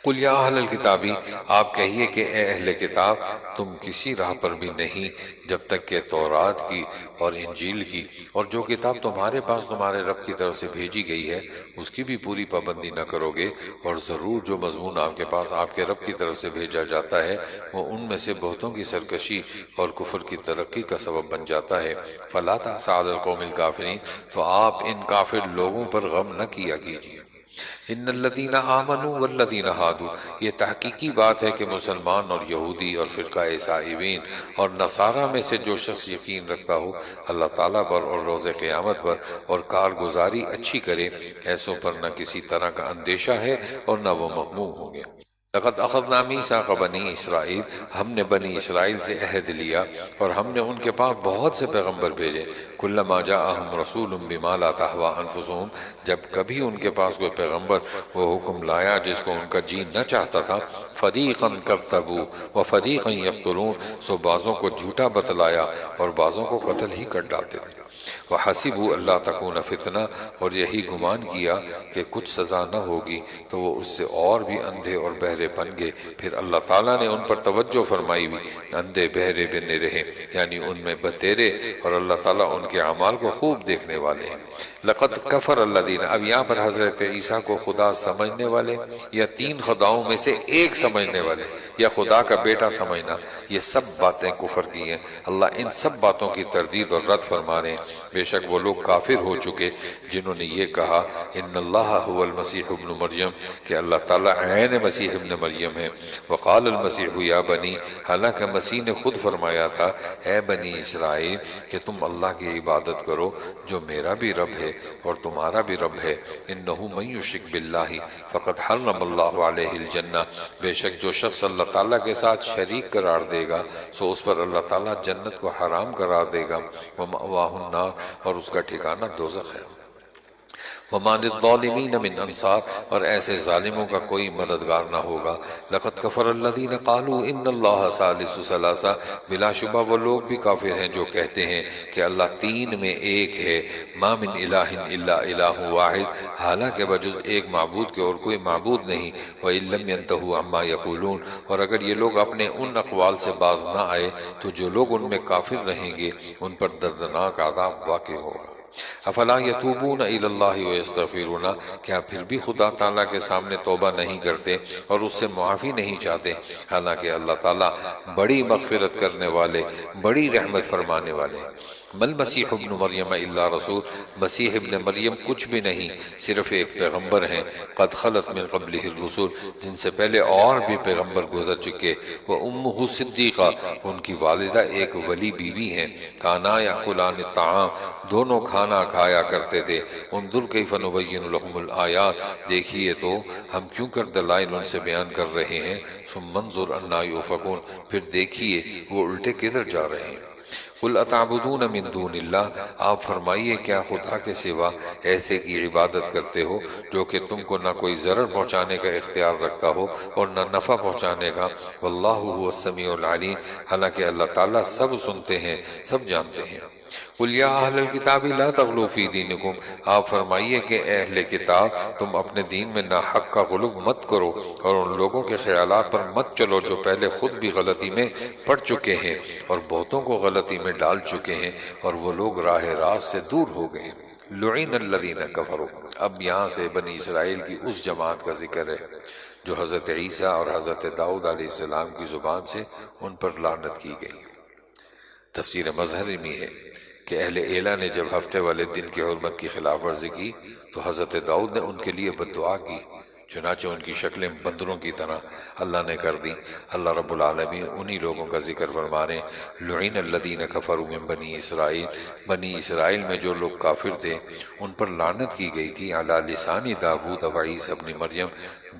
[SPEAKER 1] قل یا اہل الکتابی، آپ کہیے کہ اے اہل کتاب، تم کسی راہ پر بھی نہیں جب تک کہ تورات کی اور انجیل کی اور جو کتاب تمہارے پاس تمہارے رب کی طرف سے بھیجی گئی ہے اس کی بھی پوری پابندی نہ کرو گے، اور ضرور جو مضمون آپ کے پاس آپ کے رب کی طرف سے بھیجا جاتا ہے وہ ان میں سے بہتوں کی سرکشی اور کفر کی ترقی کا سبب بن جاتا ہے۔ فَلَا تَأْسَ عَلَى الْقَوْمِ الْكَافِرِينَ، تو آپ ان کافر لوگوں پر غم نہ کیا کیجیے۔ ان الذین آمنوا والذین ہادوا، یہ تحقیقی بات ہے کہ مسلمان اور یہودی اور فرقہ صائبین اور نصارہ میں سے جو شخص یقین رکھتا ہو اللہ تعالیٰ پر اور روز قیامت پر اور کارگزاری اچھی کرے، ایسوں پر نہ کسی طرح کا اندیشہ ہے اور نہ وہ مغموم ہوں گے۔ لقد اخذنا میثاق بنی اسرائیل، ہم نے بنی اسرائیل سے عہد لیا اور ہم نے ان کے پاس بہت سے پیغمبر بھیجے۔ کلما جاءہم رسول بما لا تہوی انفسہم، جب کبھی ان کے پاس کوئی پیغمبر وہ حکم لایا جس کو ان کا جی نہ چاہتا تھا، فریقا کذبوا وفریقا یقتلون، سو بعضوں کو جھوٹا بتلایا اور بعضوں کو قتل ہی کر ڈالتے تھے۔ وَحَسِبُوا أَلَّا تَكُونَ فِتْنَةً، اور یہی گمان کیا کہ کچھ سزا نہ ہوگی، تو وہ اس سے اور بھی اندھے اور بہرے بن گئے۔ پھر اللہ تعالیٰ نے ان پر توجہ فرمائی بھی، اندھے بہرے بنے رہے، یعنی ان میں بتیرے، اور اللہ تعالیٰ ان کے اعمال کو خوب دیکھنے والے ہیں۔ لقد کفر الذین، اب یہاں پر حضرت عیسیٰ کو خدا سمجھنے والے یا تین خداؤں میں سے ایک سمجھنے والے یا خدا کا بیٹا سمجھنا، یہ سب باتیں کفر کی ہیں۔ اللہ ان سب باتوں کی تردید اور رد فرما رہے ہیں۔ بے شک وہ لوگ کافر ہو چکے جنہوں نے یہ کہا ان اللہ هو المسیح ابن مریم، کہ اللہ تعالیٰ عین مسیح ابن مریم ہے۔ وقال المسیح یا بنی، حالانکہ مسیح نے خود فرمایا تھا اے بنی اسرائیل کہ تم اللہ کی عبادت کرو جو میرا بھی رب ہے اور تمہارا بھی رب ہے۔ انہ من یشرک باللہ فقد حرم اللہ علیہ الجنہ، بے شک جو شخص اللہ تعالیٰ کے ساتھ شریک قرار دے گا سو اس پر اللہ تعالیٰ جنت کو حرام قرار دے گا، ومأواہ النار، اور اس کا ٹھکانہ دوزخ ہے۔ وَمَا لِلظَّالِمِينَ مِنْ انصار، اور ایسے ظالموں کا کوئی مددگار نہ ہوگا۔ لَقَدْ كَفَرَ الَّذِينَ قَالُوا إِنَّ اللَّهَ ثَالِثُ ثَلَاثَةٍ، بلا شبہ وہ لوگ بھی کافر ہیں جو کہتے ہیں کہ اللہ تین میں ایک ہے۔ مَا مِنْ إِلَٰهٍ إِلَّا إِلَٰهٌ وَاحِدٌ، حالانکہ بجز ایک معبود کے اور کوئی معبود نہیں۔ وَإِن لَّمْ يَنْتَهُوا عَمَّا يَقُولُونَ، اور اگر یہ لوگ اپنے ان اقوال سے باز نہ آئے تو جو لوگ ان میں کافر رہیں گے ان پر دردناک عذاب واقع ہوگا۔ افلا یتوبون الی اللہ ویستغفرون، کیا پھر بھی خدا تعالیٰ کے سامنے توبہ نہیں کرتے اور اس سے معافی نہیں چاہتے، حالانکہ اللہ تعالیٰ بڑی مغفرت کرنے والے، بڑی رحمت فرمانے والے۔ مل مسیح ابن مریم الا رسول، مسیح ابن مریم کچھ بھی نہیں صرف ایک پیغمبر ہیں، قد خلت من قبلہ الرسول، جن سے پہلے اور بھی پیغمبر گزر چکے، وامہ صدیقہ، ان کی والدہ ایک ولی بیوی ہیں، کانا یاکلان الطعام، دونوں کھانا کھایا کرتے تھے۔ انظر کیف نبین لہم الآیات، دیکھیے تو ہم کیوں کر دلائل ان سے بیان کر رہے ہیں، ثم انظر انا یؤفکون، پھر دیکھیے وہ الٹے کدھر جا رہے ہیں۔ قل اتعبدون من دون اللہ، آپ فرمائیے کیا خدا کے سوا ایسے کی عبادت کرتے ہو جو کہ تم کو نہ کوئی ضرر پہنچانے کا اختیار رکھتا ہو اور نہ نفع پہنچانے کا، واللہ هو السمیع العلیم، حالانکہ اللہ تعالیٰ سب سنتے ہیں، سب جانتے ہیں۔ قل یا اہل الکتاب لا تغلوا فی دینکم، آپ فرمائیے کہ اے اہل کتاب تم اپنے دین میں ناحق کا غلو مت کرو اور ان لوگوں کے خیالات پر مت چلو جو پہلے خود بھی غلطی میں پڑ چکے ہیں اور بہتوں کو غلطی میں ڈال چکے ہیں اور وہ لوگ راہ راست سے دور ہو گئے۔ لعین الذین کفروا، اب یہاں سے بنی اسرائیل کی اس جماعت کا ذکر ہے جو حضرت عیسیٰ اور حضرت داؤد علیہ السلام کی زبان سے ان پر لعنت کی گئی۔ تفسیر مظہری میں ہے کہ اہل ایلہ نے جب ہفتے والے دن کی حرمت کی خلاف ورزی کی تو حضرت داؤد نے ان کے لیے بد دعا کی، چنانچہ ان کی شکلیں بندروں کی طرح اللہ نے کر دی۔ اللہ رب العالمین انہی لوگوں کا ذکر فرما رہے ہیں، لعین الذین کفروا من بنی اسرائیل، بنی اسرائیل میں جو لوگ کافر تھے ان پر لعنت کی گئی تھی، علی لسان داؤد و عیسی ابن مریم،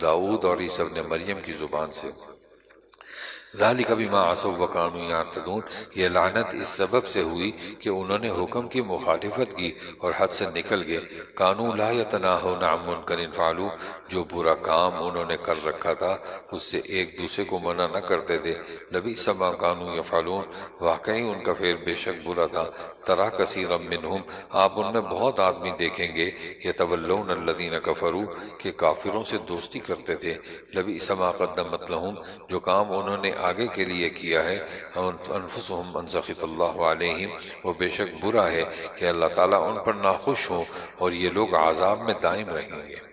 [SPEAKER 1] داؤد اور عیسی ابن مریم کی زبان سے۔ ذالک بما عصوا وکانوا یعتدون، یہ لعنت اس سبب سے ہوئی کہ انہوں نے حکم کی مخالفت کی اور حد سے نکل گئے۔ کانوا لا یتناہون عن منکر فعلوہ، جو برا کام انہوں نے کر رکھا تھا اس سے ایک دوسرے کو منع نہ کرتے تھے۔ لبئس ما کانوا یفعلون، واقعی ان کا فعل بے شک برا تھا۔ ترا کثیرا منہم، آپ ان میں بہت آدمی دیکھیں گے، یتولون الذین کفروا، کہ کافروں سے دوستی کرتے تھے۔ لبئس ما قدمت لہم، جو کام انہوں نے آگے کے لیے کیا ہے، انفسہم ان سخط اللہ علیہم، وہ بے شک برا ہے کہ اللہ تعالیٰ ان پر ناخوش ہوں اور یہ لوگ عذاب میں دائم رہیں گے۔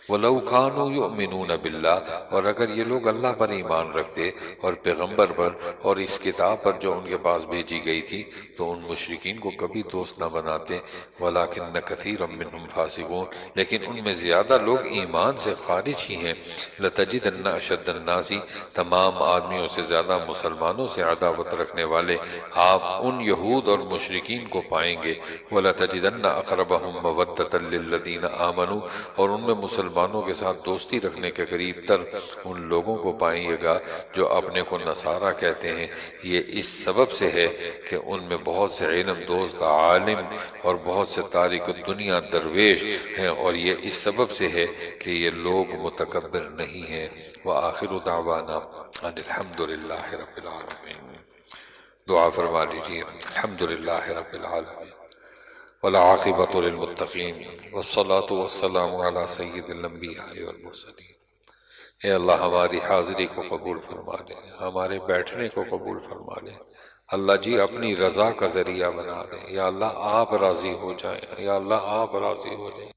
[SPEAKER 1] وَلَوْ كَانُوا يُؤْمِنُونَ بِاللَّهِ، اور اگر یہ لوگ اللہ پر ایمان رکھتے اور پیغمبر پر اور اس کتاب پر جو ان کے پاس بھیجی گئی تھی تو ان مشرکین کو کبھی دوست نہ بناتے۔ وَلَكِنَّ كَثِيرًا مِّنْهُمْ فَاسِقُونَ، لیکن ان میں زیادہ لوگ ایمان سے خارج ہی ہیں۔ لَتَجِدَنَّ أَشَدَّ النَّاسِ، تمام آدمیوں سے زیادہ مسلمانوں سے عداوت رکھنے والے آپ ان یہود اور مشرکین کو پائیں گے۔ وَلَتَجِدَنَّ أَقْرَبَهُمْ مَوَدَّةً لِّلَّذِينَ آمَنُوا، اور ان میں مسلمانوں کے ساتھ دوستی رکھنے کے قریب تر ان لوگوں کو پائیں گا جو اپنے کو نصارہ کہتے ہیں۔ یہ اس سبب سے ہے کہ ان میں بہت سے علم دوست عالم اور بہت سے تارک الدنیا درویش ہیں، اور یہ اس سبب سے ہے کہ یہ لوگ متکبر نہیں ہیں۔ وآخر دعوانا ان الحمدللہ رب العالمین۔ دعا فرما لیجیے۔ الحمدللہ رب العالمین والعاقبۃ للمتقین والصلاة والسلام علی سید الانبیاء والمرسلین۔ اے اللہ ہماری حاضری کو قبول فرما لے، ہمارے بیٹھنے کو قبول فرما لے۔ اللہ جی اپنی رضا کا ذریعہ بنا دے۔ یا اللہ آپ راضی ہو جائیں، یا اللہ آپ راضی ہو جائیں۔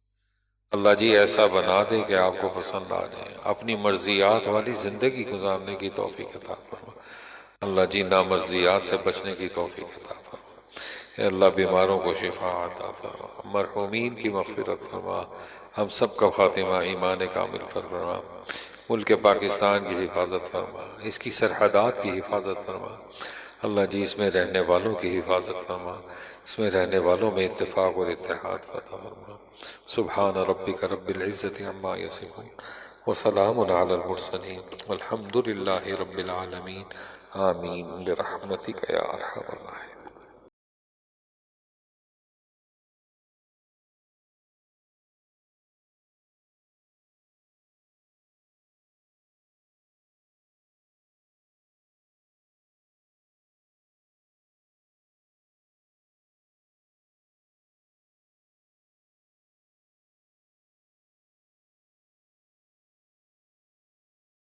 [SPEAKER 1] اللہ جی ایسا بنا دے کہ آپ کو پسند آ جائے۔ اپنی مرضیات والی زندگی گزارنے کی توفیق عطا فرما۔ اللہ جی نامرضیات سے بچنے کی توفیق عطا فرما۔ اے اللہ بیماروں کو شفا عطا فرما، مرحومین کی مغفرت فرما، ہم سب کا خاتمہ ایمان کامل پر فرما۔ ملک پاکستان کی حفاظت فرما، اس کی سرحدات کی حفاظت فرما۔ اللہ جی اس میں رہنے والوں کی حفاظت فرما، اس میں رہنے والوں میں اتفاق اور اتحاد عطا فرما۔ سبحان ربک رب العزت عما یصفون وسلام علی المرسلین والحمد للہ رب العالمین۔ آمین برحمتک یا ارحم الراحمین۔